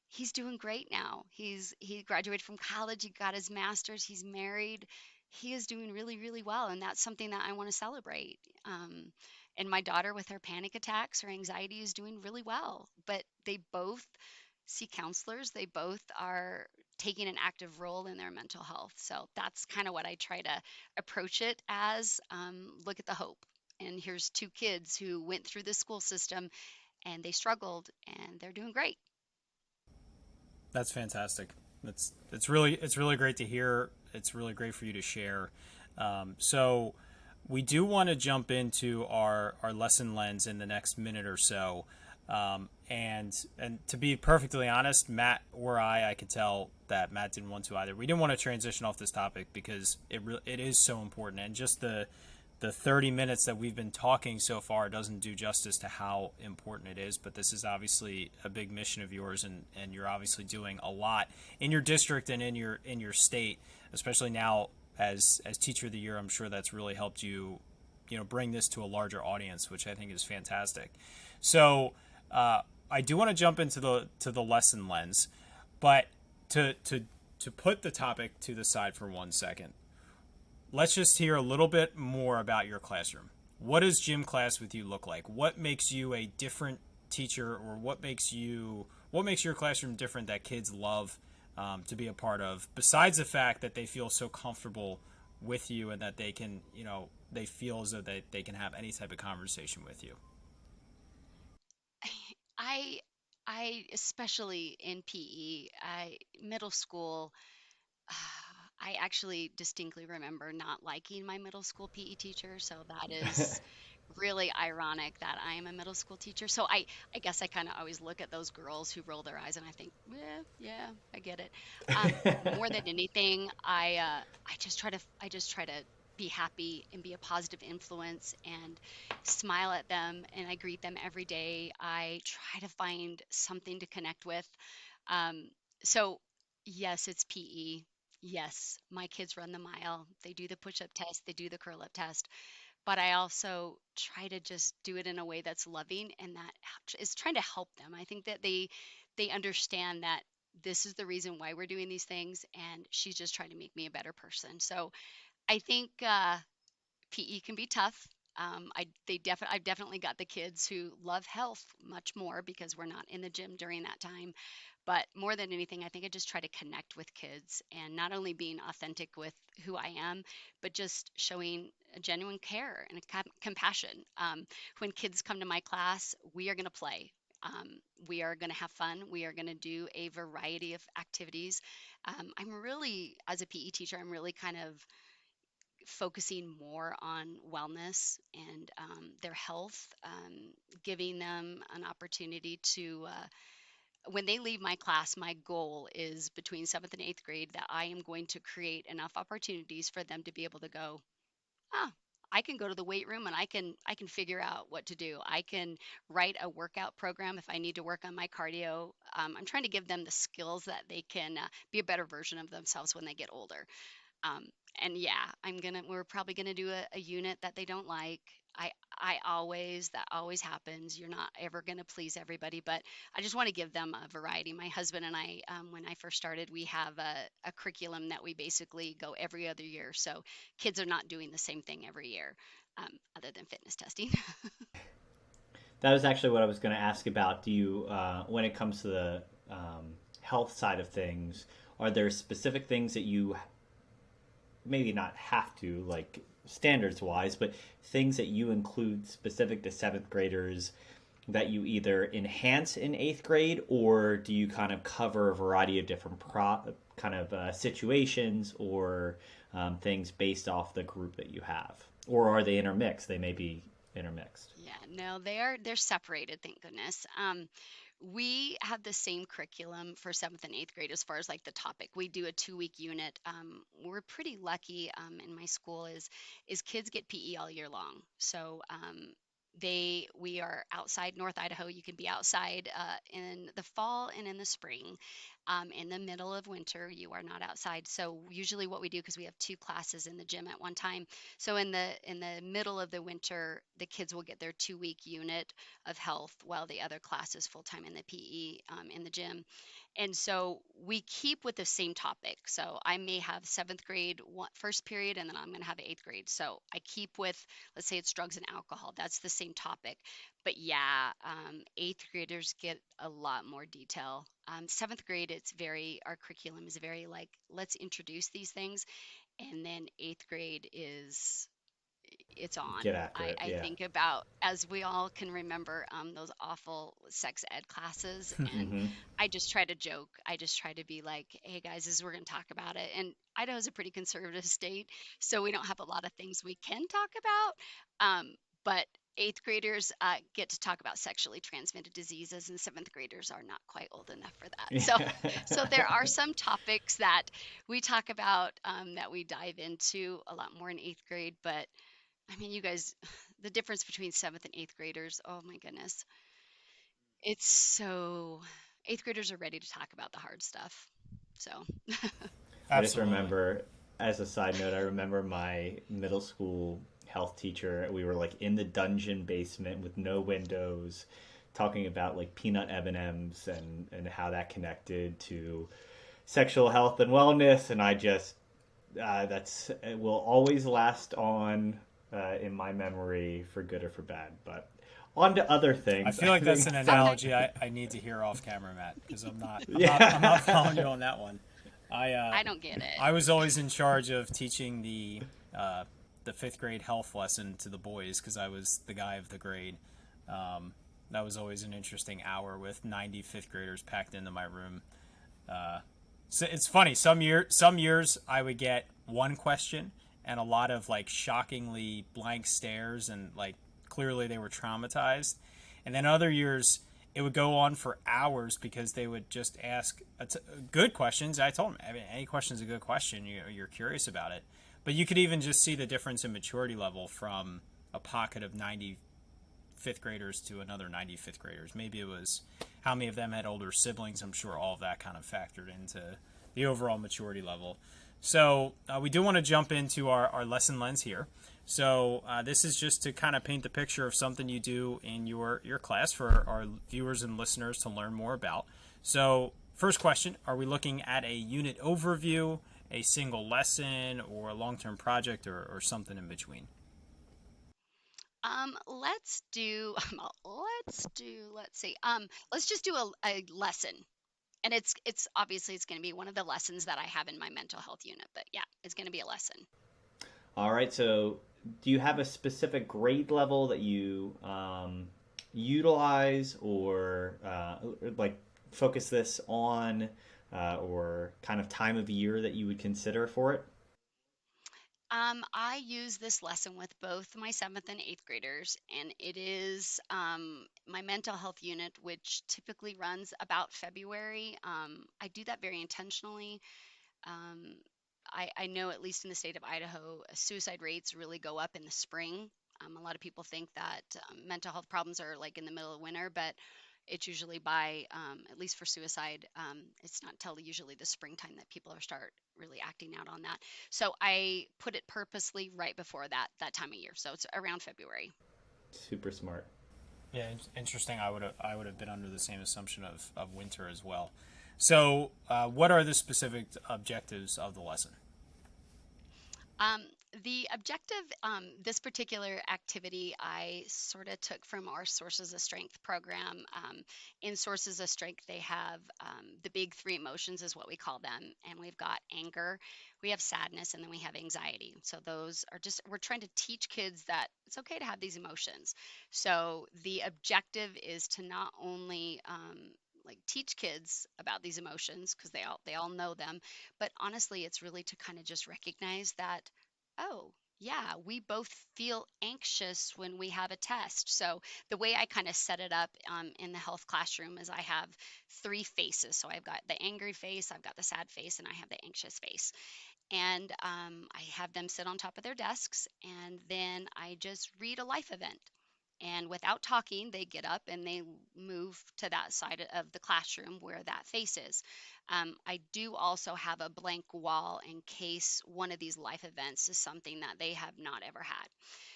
he's doing great now. He graduated from college, he got his master's, he's married. He is doing really, really well, and that's something that I want to celebrate. And my daughter with her panic attacks, her anxiety is doing really well. But they both see counselors. They both are taking an active role in their mental health. So that's kind of what I try to approach it as. Look at the hope. And here's two kids who went through the school system and they struggled and they're doing great. That's fantastic. It's really great to hear. It's really great for you to share. So we do want to jump into our lesson lens in the next minute or so. And to be perfectly honest, Matt or I could tell that Matt didn't want to either. We didn't want to transition off this topic because it is so important, and just the 30 minutes that we've been talking so far doesn't do justice to how important it is. But this is obviously a big mission of yours, and you're obviously doing a lot in your district and in your state, especially now as teacher of the year. I'm sure that's really helped you, bring this to a larger audience, which I think is fantastic. So I do want to jump into the lesson lens, but to put the topic to the side for 1 second, let's just hear a little bit more about your classroom. What does gym class with you look like? What makes you a different teacher, or what makes your classroom different that kids love to be a part of? Besides the fact that they feel so comfortable with you and that they can, they feel as though they can have any type of conversation with you. I I especially in PE, middle school, I actually distinctly remember not liking my middle school PE teacher, so that is really ironic that I am a middle school teacher. So I guess I kind of always look at those girls who roll their eyes and I think, yeah, yeah, I get it. More than anything, I just try to be happy and be a positive influence and smile at them, and I greet them every day. I try to find something to connect with. Um, so yes, it's PE. Yes, my kids run the mile. They do the push-up test, they do the curl-up test, but I also try to just do it in a way that's loving and that is trying to help them. I think that they understand that this is the reason why we're doing these things, and she's just trying to make me a better person. So I think PE can be tough. I've definitely got the kids who love health much more because we're not in the gym during that time. But more than anything, I think I just try to connect with kids and not only being authentic with who I am, but just showing a genuine care and a compassion. When kids come to my class, we are going to play. We are going to have fun. We are going to do a variety of activities. As a PE teacher, I'm really kind of focusing more on wellness and their health, giving them an opportunity to when they leave my class, my goal is between seventh and eighth grade that I am going to create enough opportunities for them to be able to go, ah, I can go to the weight room and I can figure out what to do. I can write a workout program if I need to work on my cardio. I'm trying to give them the skills that they can be a better version of themselves when they get older. Um, and yeah, we're probably gonna do a unit that they don't like. That always happens. You're not ever gonna please everybody, but I just want to give them a variety. My husband and I, when I first started, we have a curriculum that we basically go every other year. So kids are not doing the same thing every year, other than fitness testing. That was actually what I was going to ask about. Do you, when it comes to the health side of things, are there specific things that you maybe not have to, like standards wise, but things that you include specific to seventh graders that you either enhance in eighth grade, or do you kind of cover a variety of different kind of situations or things based off the group that you have? Or are they intermixed? They may be intermixed. Yeah, no, they're separated, thank goodness. We have the same curriculum for seventh and eighth grade as far as like the topic. We do a 2 week unit. We're pretty lucky in my school is kids get PE all year long. So we are outside North Idaho. You can be outside in the fall and in the spring. In the middle of winter, you are not outside. So usually, what we do, because we have two classes in the gym at one time, so in the middle of the winter, the kids will get their 2 week unit of health, while the other class is full time in the PE in the gym. And so we keep with the same topic. So I may have seventh grade first period, and then I'm going to have eighth grade. So I keep with, let's say it's drugs and alcohol. That's the same topic. But yeah, eighth graders get a lot more detail. Seventh grade, our curriculum is very like, let's introduce these things. And then eighth grade it's on. Get after it, I yeah. think about, as we all can remember, those awful sex ed classes. And Mm-hmm. I just try to joke. I just try to be like, hey guys, we're going to talk about it. And Idaho's a pretty conservative state, so we don't have a lot of things we can talk about. But eighth graders get to talk about sexually transmitted diseases, and seventh graders are not quite old enough for that. So there are some topics that we talk about that we dive into a lot more in eighth grade. But I mean, you guys, the difference between seventh and eighth graders, oh my goodness. It's so, eighth graders are ready to talk about the hard stuff. So, I just Absolutely. remember, as a side note, I remember my middle school health teacher. We were like in the dungeon basement with no windows, talking about like peanut M&Ms and how that connected to sexual health and wellness. And I just it will always last on in my memory for good or for bad. But on to other I things. feel I like that's think an some, analogy I need to hear off camera, Matt, because I'm not yeah. following you on that one. I don't get it. I was always in charge of teaching the fifth grade health lesson to the boys because I was the guy of the grade. That was always an interesting hour with 90 fifth graders packed into my room. So it's funny. Some years I would get one question and a lot of like shockingly blank stares and like clearly they were traumatized. And then other years it would go on for hours because they would just ask good questions. I told them, I mean, any question is a good question. You're curious about it, but you could even just see the difference in maturity level from a pocket of 90 fifth graders to another 90 fifth graders. Maybe it was how many of them had older siblings. I'm sure all of that kind of factored into the overall maturity level. So we do want to jump into our lesson lens here. So this is just to kind of paint the picture of something you do in your class for our viewers and listeners to learn more about. So first question, are we looking at a unit overview, a single lesson, or a long-term project, or something in between? Let's see. Let's just do a lesson. And it's obviously it's going to be one of the lessons that I have in my mental health unit, but yeah, it's going to be a lesson. All right. So, do you have a specific grade level that you utilize, or like focus this on, or kind of time of year that you would consider for it? I use this lesson with both my seventh and eighth graders, and it is my mental health unit, which typically runs about February. I do that very intentionally. Um, I know, at least in the state of Idaho, suicide rates really go up in the spring. A lot of people think that mental health problems are like in the middle of winter, but it's usually by, at least for suicide, it's not till usually the springtime that people are start really acting out on that. So I put it purposely right before that time of year. So it's around February. Super smart. Yeah, interesting. I would have been under the same assumption of winter as well. So, what are the specific objectives of the lesson? Um, the objective, this particular activity, I sort of took from our Sources of Strength program. In Sources of Strength, they have the big three emotions, is what we call them. And we've got anger, we have sadness, and then we have anxiety. So those are just, we're trying to teach kids that it's okay to have these emotions. So the objective is to not only like teach kids about these emotions because they all know them, but honestly, it's really to kind of just recognize that, oh, yeah, we both feel anxious when we have a test. So the way I kind of set it up in the health classroom is I have three faces. So I've got the angry face, I've got the sad face, and I have the anxious face. And I have them sit on top of their desks, and then I just read a life event. And without talking, they get up and they move to that side of the classroom where that face is. I do also have a blank wall in case one of these life events is something that they have not ever had.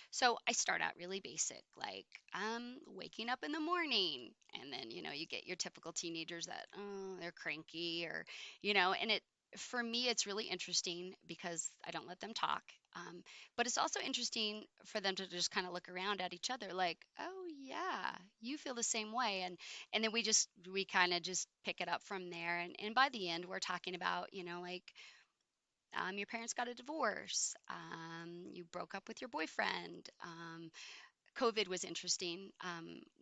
So I start out really basic, like waking up in the morning, and then you get your typical teenagers that, oh, they're cranky, or and it for me it's really interesting because I don't let them talk. But it's also interesting for them to just kind of look around at each other, like, oh yeah, you feel the same way, and then we kind of just pick it up from there, and by the end we're talking about like your parents got a divorce, you broke up with your boyfriend. COVID was interesting.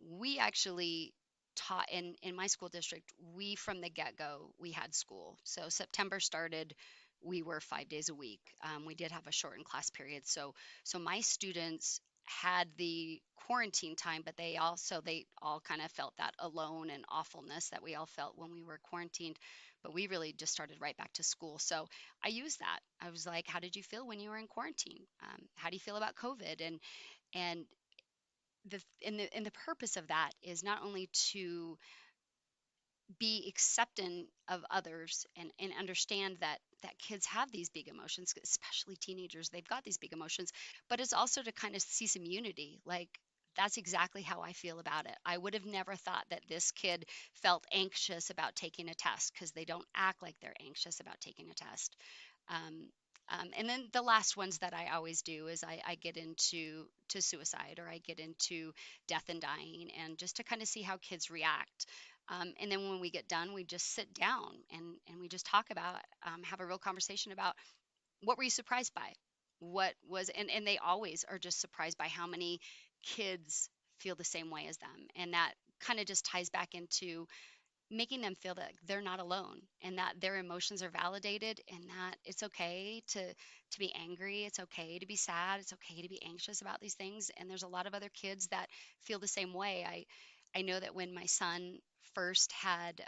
We actually taught in my school district. We from the get go we had school. So September started. We were 5 days a week. We did have a shortened class period. So my students had the quarantine time, but they all kind of felt that alone and awfulness that we all felt when we were quarantined. But we really just started right back to school. So I used that. I was like, "How did you feel when you were in quarantine? How do you feel about COVID?" And the purpose of that is not only to be accepting of others and understand that kids have these big emotions, especially teenagers, they've got these big emotions, but it's also to kind of see some unity, like that's exactly how I feel about it. I would have never thought that this kid felt anxious about taking a test because they don't act like they're anxious about taking a test. um, and then the last ones that I always do is I get into to suicide, or I get into death and dying, and just to kind of see how kids react. And then when we get done, we just sit down and we just talk about, have a real conversation about what were you surprised by? What was, and they always are just surprised by how many kids feel the same way as them. And that kind of just ties back into making them feel that they're not alone and that their emotions are validated, and that it's okay to be angry, it's okay to be sad, it's okay to be anxious about these things. And there's a lot of other kids that feel the same way. I know that when my son first had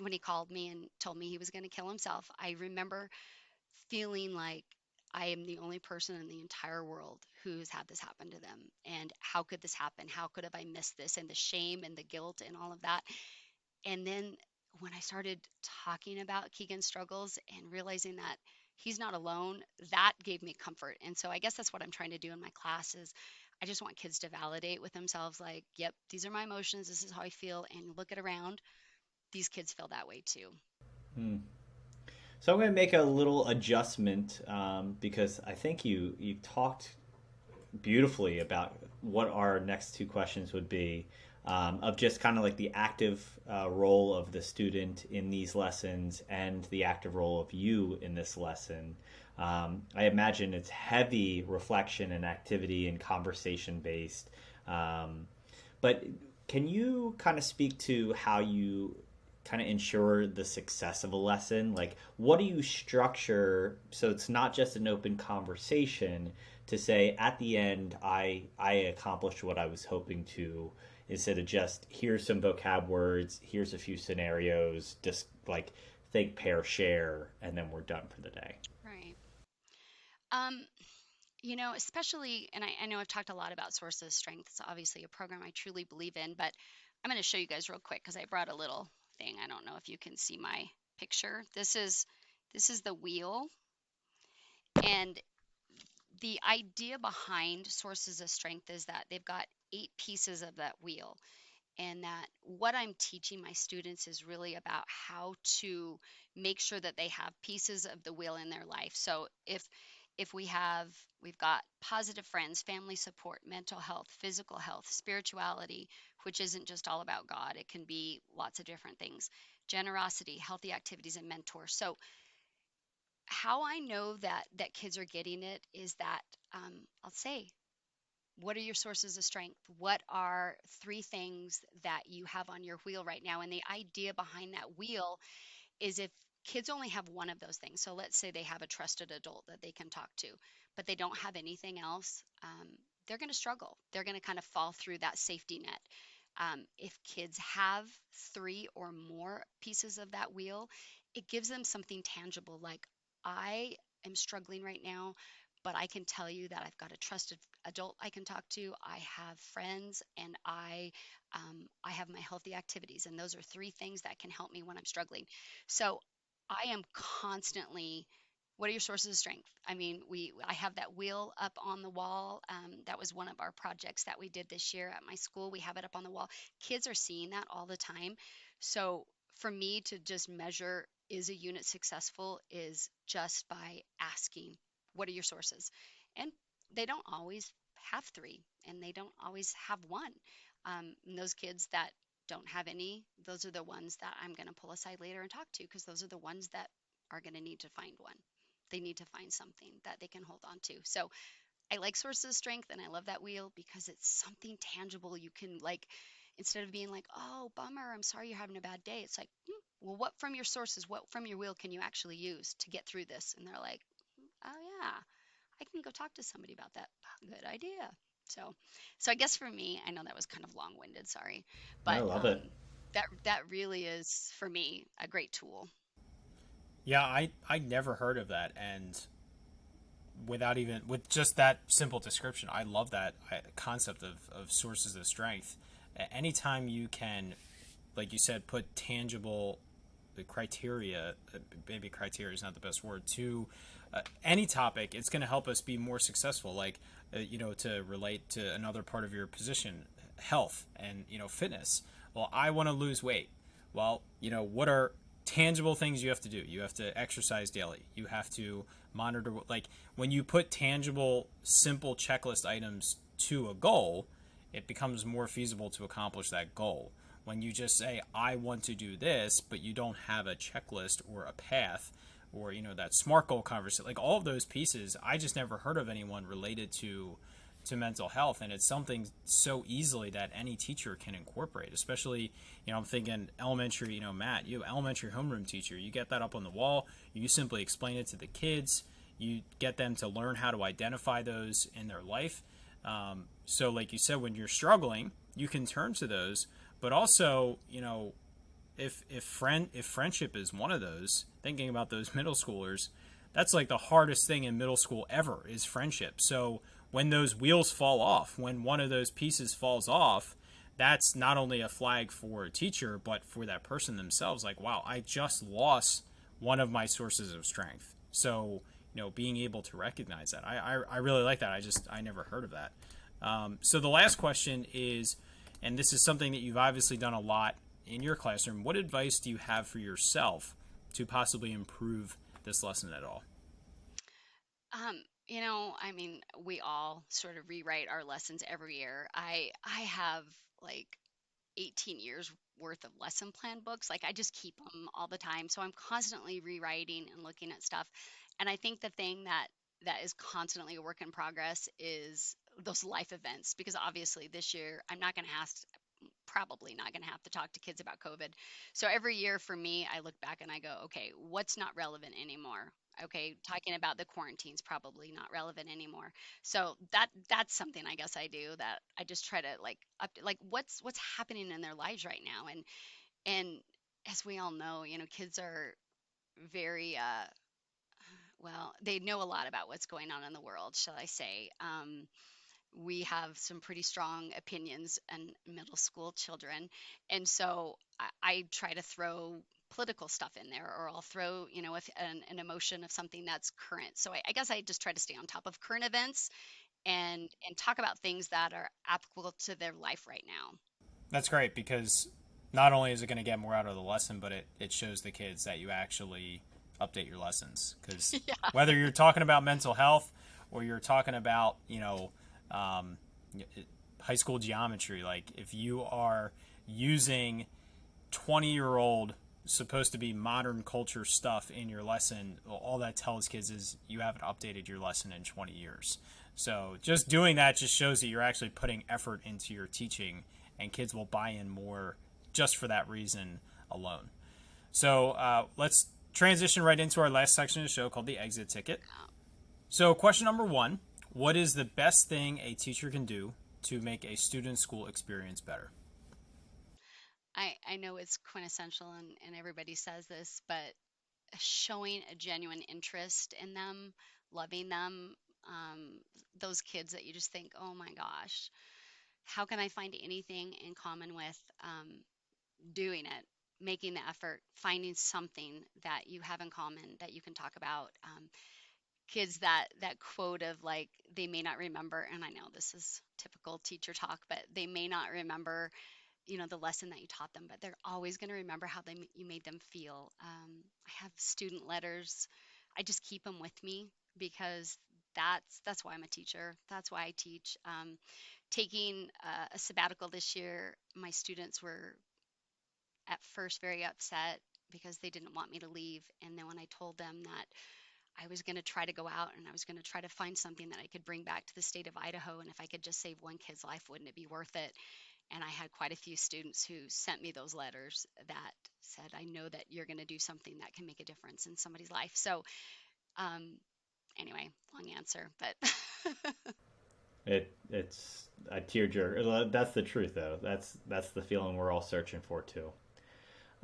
when he called me and told me he was going to kill himself, I remember feeling like I am the only person in the entire world who's had this happen to them. And how could this happen? How could have I missed this? And the shame and the guilt and all of that. And then when I started talking about Keegan's struggles and realizing that he's not alone, that gave me comfort. And so I guess that's what I'm trying to do in my classes. I just want kids to validate with themselves, like, yep, these are my emotions. This is how I feel. And look at around. These kids feel that way too. Hmm. So I'm going to make a little adjustment because I think you talked beautifully about what our next two questions would be, of just kind of like the active role of the student in these lessons and the active role of you in this lesson. I imagine it's heavy reflection and activity and conversation based. But can you kind of speak to how you kind of ensure the success of a lesson? Like, what do you structure so it's not just an open conversation to say at the end, I accomplished what I was hoping to, instead of just here's some vocab words, here's a few scenarios, just like think, pair, share, and then we're done for the day. Right. Um, especially, and I know I've talked a lot about sources of strength. It's obviously a program I truly believe in, but I'm going to show you guys real quick because I brought a little thing. I don't know if you can see my picture. This is the wheel, and the idea behind sources of strength is that they've got 8 pieces of that wheel, and that what I'm teaching my students is really about how to make sure that they have pieces of the wheel in their life. So if we've got positive friends, family support, mental health, physical health, spirituality, which isn't just all about God. It can be lots of different things. Generosity, healthy activities, and mentors. So how I know that kids are getting it is that I'll say, what are your sources of strength? What are 3 things that you have on your wheel right now? And the idea behind that wheel is if kids only have one of those things, so let's say they have a trusted adult that they can talk to, but they don't have anything else, they're going to struggle. They're going to kind of fall through that safety net. If kids have 3 or more pieces of that wheel, it gives them something tangible, like, I am struggling right now, but I can tell you that I've got a trusted adult I can talk to. I have friends, and I have my healthy activities, and those are 3 things that can help me when I'm struggling. So I am constantly, what are your sources of strength? I mean, I have that wheel up on the wall. That was one of our projects that we did this year at my school. We have it up on the wall. Kids are seeing that all the time. So for me to just measure, is a unit successful, is just by asking, what are your sources? And they don't always have 3, and they don't always have 1. And those kids that don't have any, those are the ones that I'm going to pull aside later and talk to, because those are the ones that are going to need to find one. They need to find something that they can hold on to. So I like sources of strength, and I love that wheel because it's something tangible. You can, like, instead of being like, oh, bummer, I'm sorry you're having a bad day, it's like, well, what from your sources, what from your wheel can you actually use to get through this? And they're like, oh, yeah, I can go talk to somebody about that. Good idea. So, so I guess for me, I know that was kind of long-winded, sorry, I but love it. that really is for me a great tool. Yeah, I never heard of that, and without even with just that simple description, I love that concept of sources of strength. Anytime you can, like you said, put tangible criteria, maybe criteria is not the best word, to any topic, it's going to help us be more successful. Like, to relate to another part of your position, health and, fitness. Well, I want to lose weight. Well, what are tangible things you have to do? You have to exercise daily. You have to monitor, like, when you put tangible, simple checklist items to a goal, it becomes more feasible to accomplish that goal. When you just say, I want to do this, but you don't have a checklist or a path, or that SMART goal conversation, like all of those pieces, I just never heard of anyone related to mental health, and it's something so easily that any teacher can incorporate. Especially, I'm thinking elementary. Matt, you elementary homeroom teacher, you get that up on the wall, you simply explain it to the kids, you get them to learn how to identify those in their life. So like you said, when you're struggling, you can turn to those. But also, if friendship is one of those, thinking about those middle schoolers, that's like the hardest thing in middle school ever, is friendship. So when those wheels fall off, when one of those pieces falls off, that's not only a flag for a teacher, but for that person themselves. Like, wow, I just lost one of my sources of strength. So, being able to recognize that, I really like that. I never heard of that. So the last question is, and this is something that you've obviously done a lot in your classroom, what advice do you have for yourself to possibly improve this lesson at all? I mean, we all sort of rewrite our lessons every year. I have like 18 years worth of lesson plan books. Like, I just keep them all the time. So I'm constantly rewriting and looking at stuff. And I think the thing that is constantly a work in progress is those life events, because obviously this year I'm not going to have probably not going to have to talk to kids about COVID. So every year for me, I look back and I go, okay, what's not relevant anymore? Okay, talking about the quarantine's probably not relevant anymore. So that's something I guess I do, that I just try to like what's happening in their lives right now. And as we all know, kids are very well, they know a lot about what's going on in the world, shall I say. we have some pretty strong opinions and middle school children. And so I try to throw political stuff in there, or I'll throw, if an emotion of something that's current. So I guess I just try to stay on top of current events and talk about things that are applicable to their life right now. That's great, because not only is it going to get more out of the lesson, but it shows the kids that you actually update your lessons. Because Yeah. whether you're talking about mental health or you're talking about, high school geometry, like if you are using 20-year-old supposed to be modern culture stuff in your lesson, all that tells kids is you haven't updated your lesson in 20 years. So just doing that just shows that you're actually putting effort into your teaching, and kids will buy in more just for that reason alone. So let's transition right into our last section of the show, called the exit ticket. So question number 1, what is the best thing a teacher can do to make a student school experience better? I know it's quintessential, and everybody says this, but showing a genuine interest in them, loving them, those kids that you just think, oh my gosh, how can I find anything in common with, doing it, making the effort, finding something that you have in common that you can talk about. Kids that quote of like, they may not remember, and I know this is typical teacher talk, but they may not remember, the lesson that you taught them, but they're always going to remember how you made them feel. I have student letters. I just keep them with me, because that's why I'm a teacher. That's why I teach. Taking a sabbatical this year, my students were at first very upset because they didn't want me to leave. And then when I told them that I was going to try to go out and I was going to try to find something that I could bring back to the state of Idaho, and if I could just save one kid's life, wouldn't it be worth it? And I had quite a few students who sent me those letters that said, I know that you're going to do something that can make a difference in somebody's life. So, anyway, long answer, but It's a tearjerker. That's the truth, though. That's the feeling we're all searching for too.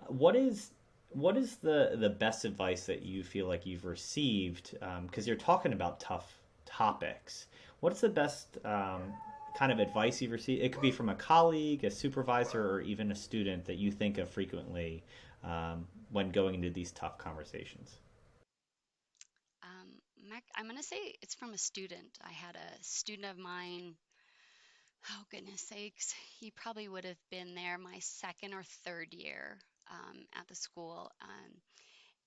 What is the best advice that you feel like you've received? Because you're talking about tough topics. What's the best kind of advice you've received? It could be from a colleague, a supervisor, or even a student that you think of frequently when going into these tough conversations. I'm going to say it's from a student. I had a student of mine, oh goodness sakes, he probably would have been there my second or third year at the school.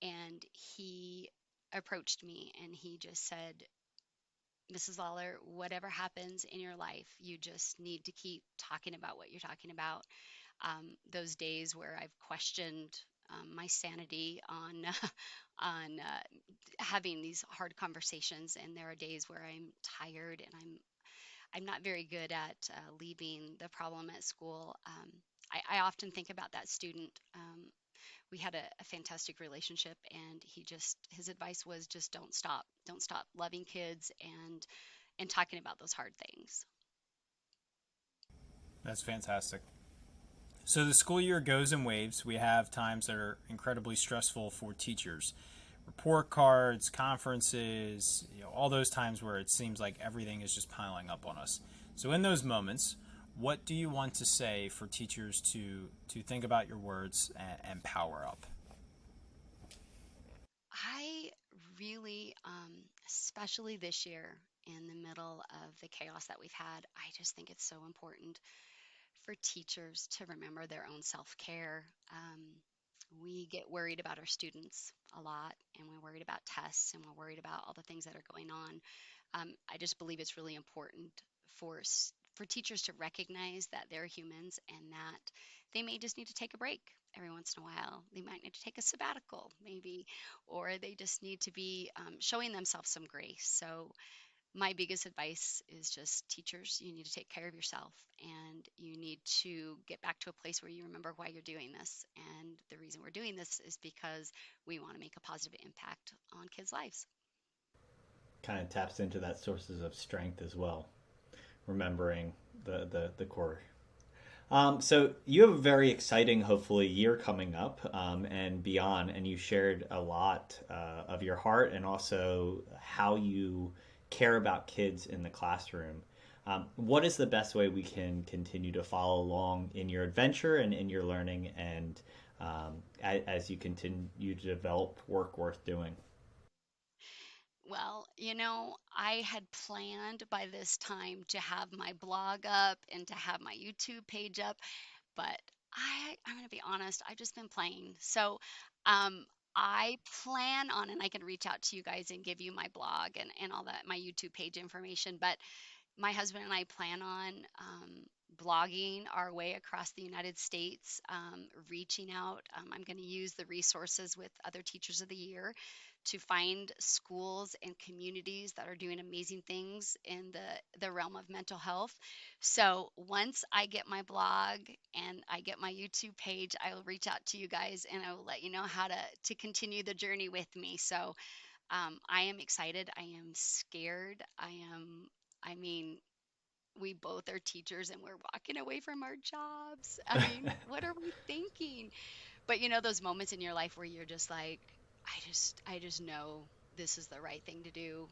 And he approached me and he just said, Mrs. Lawler, whatever happens in your life, you just need to keep talking about what you're talking about. Those days where I've questioned my sanity on on having these hard conversations, and there are days where I'm tired and I'm not very good at leaving the problem at school. I often think about that student. We had a fantastic relationship, and his advice was just don't stop loving kids and talking about those hard things. That's fantastic. So the school year goes in waves. We have times that are incredibly stressful for teachers. Report cards, conferences, all those times where it seems like everything is just piling up on us. So in those moments, what do you want to say for teachers to think about your words and power up? I really, especially this year in the middle of the chaos that we've had, I just think it's so important for teachers to remember their own self-care. We get worried about our students a lot, and we're worried about tests, and we're worried about all the things that are going on. I just believe it's really important for for teachers to recognize that they're humans and that they may just need to take a break every once in a while. They might need to take a sabbatical, maybe, or they just need to be showing themselves some grace. So my biggest advice is just, teachers, you need to take care of yourself, and you need to get back to a place where you remember why you're doing this. And the reason we're doing this is because we want to make a positive impact on kids' lives. Kind of taps into that sources of strength as well, remembering the core. So you have a very exciting, hopefully, year coming up and beyond, and you shared a lot of your heart and also how you care about kids in the classroom. What is the best way we can continue to follow along in your adventure and in your learning, and as you continue to develop work worth doing? Well, I had planned by this time to have my blog up and to have my YouTube page up, but I'm going to be honest, I've just been playing. So, um, I plan on, and I can reach out to you guys and give you my blog and all that, my YouTube page information. But my husband and I plan on blogging our way across the United States, reaching out. I'm going to use the resources with other teachers of the year to find schools and communities that are doing amazing things in the realm of mental health. So once I get my blog and I get my YouTube page, I will reach out to you guys and I will let you know how to continue the journey with me. So I am excited. I am scared. I mean, we both are teachers and we're walking away from our jobs. I mean, what are we thinking? But those moments in your life where you're just like, I just know this is the right thing to do.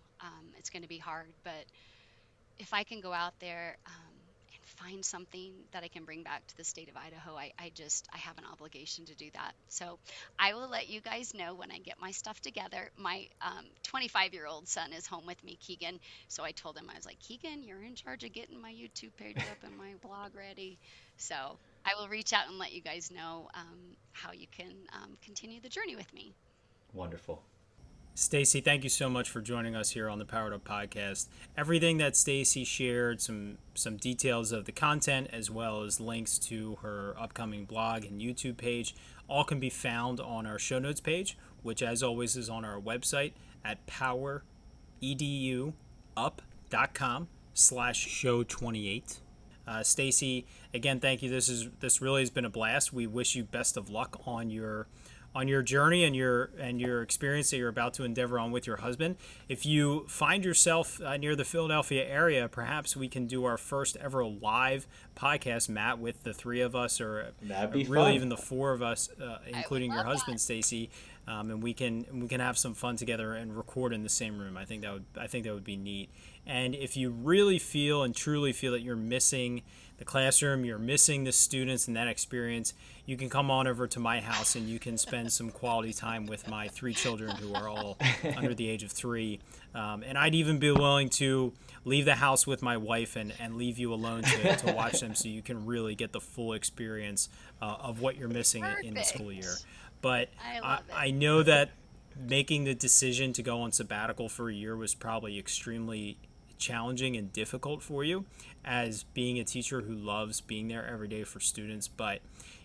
It's going to be hard, but if I can go out there and find something that I can bring back to the state of Idaho, I have an obligation to do that. So I will let you guys know when I get my stuff together. My 25-year-old son is home with me, Keegan. So I told him, I was like, Keegan, you're in charge of getting my YouTube page up and my blog ready. So I will reach out and let you guys know how you can continue the journey with me. Wonderful. Stacie, thank you so much for joining us here on the Powered Up podcast. Everything that Stacie shared, some details of the content, as well as links to her upcoming blog and YouTube page, all can be found on our show notes page, which as always is on our website at poweredup.com/show28. Stacie, again, thank you. This really has been a blast. We wish you best of luck on your journey and your experience that you're about to endeavor on with your husband. If you find yourself near the Philadelphia area, perhaps we can do our first ever live podcast, Matt, with the three of us, or That'd be really fun. even the four of us, including your husband, Stacie, and we can have some fun together and record in the same room. I think that would be neat. And if you really feel and truly feel that you're missing the classroom, you're missing the students and that experience, you can come on over to my house and you can spend some quality time with my three children who are all under the age of 3. And I'd even be willing to leave the house with my wife and leave you alone to watch them, so you can really get the full experience of what you're missing in the school year. But I know that making the decision to go on sabbatical for a year was probably extremely challenging and difficult for you, as being a teacher who loves being there every day for students. But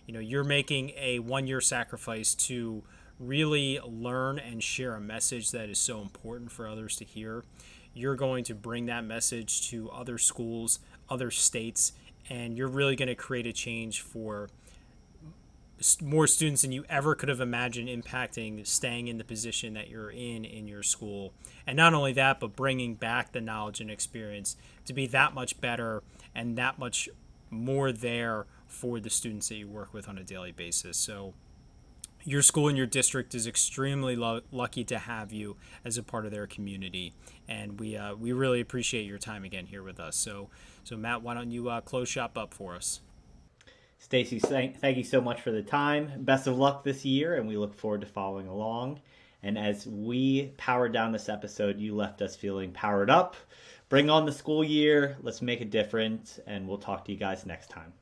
you're making a 1-year sacrifice to really learn and share a message that is so important for others to hear. You're going to bring that message to other schools, other states, and you're really going to create a change for more students than you ever could have imagined, impacting staying in the position that you're in your school. And not only that, but bringing back the knowledge and experience to be that much better and that much more there for the students that you work with on a daily basis. So your school and your district is extremely lucky to have you as a part of their community, and we really appreciate your time again here with us. So Matt, why don't you close shop up for us? Stacie, thank you so much for the time. Best of luck this year, and we look forward to following along. And as we powered down this episode, you left us feeling powered up. Bring on the school year. Let's make a difference, and we'll talk to you guys next time.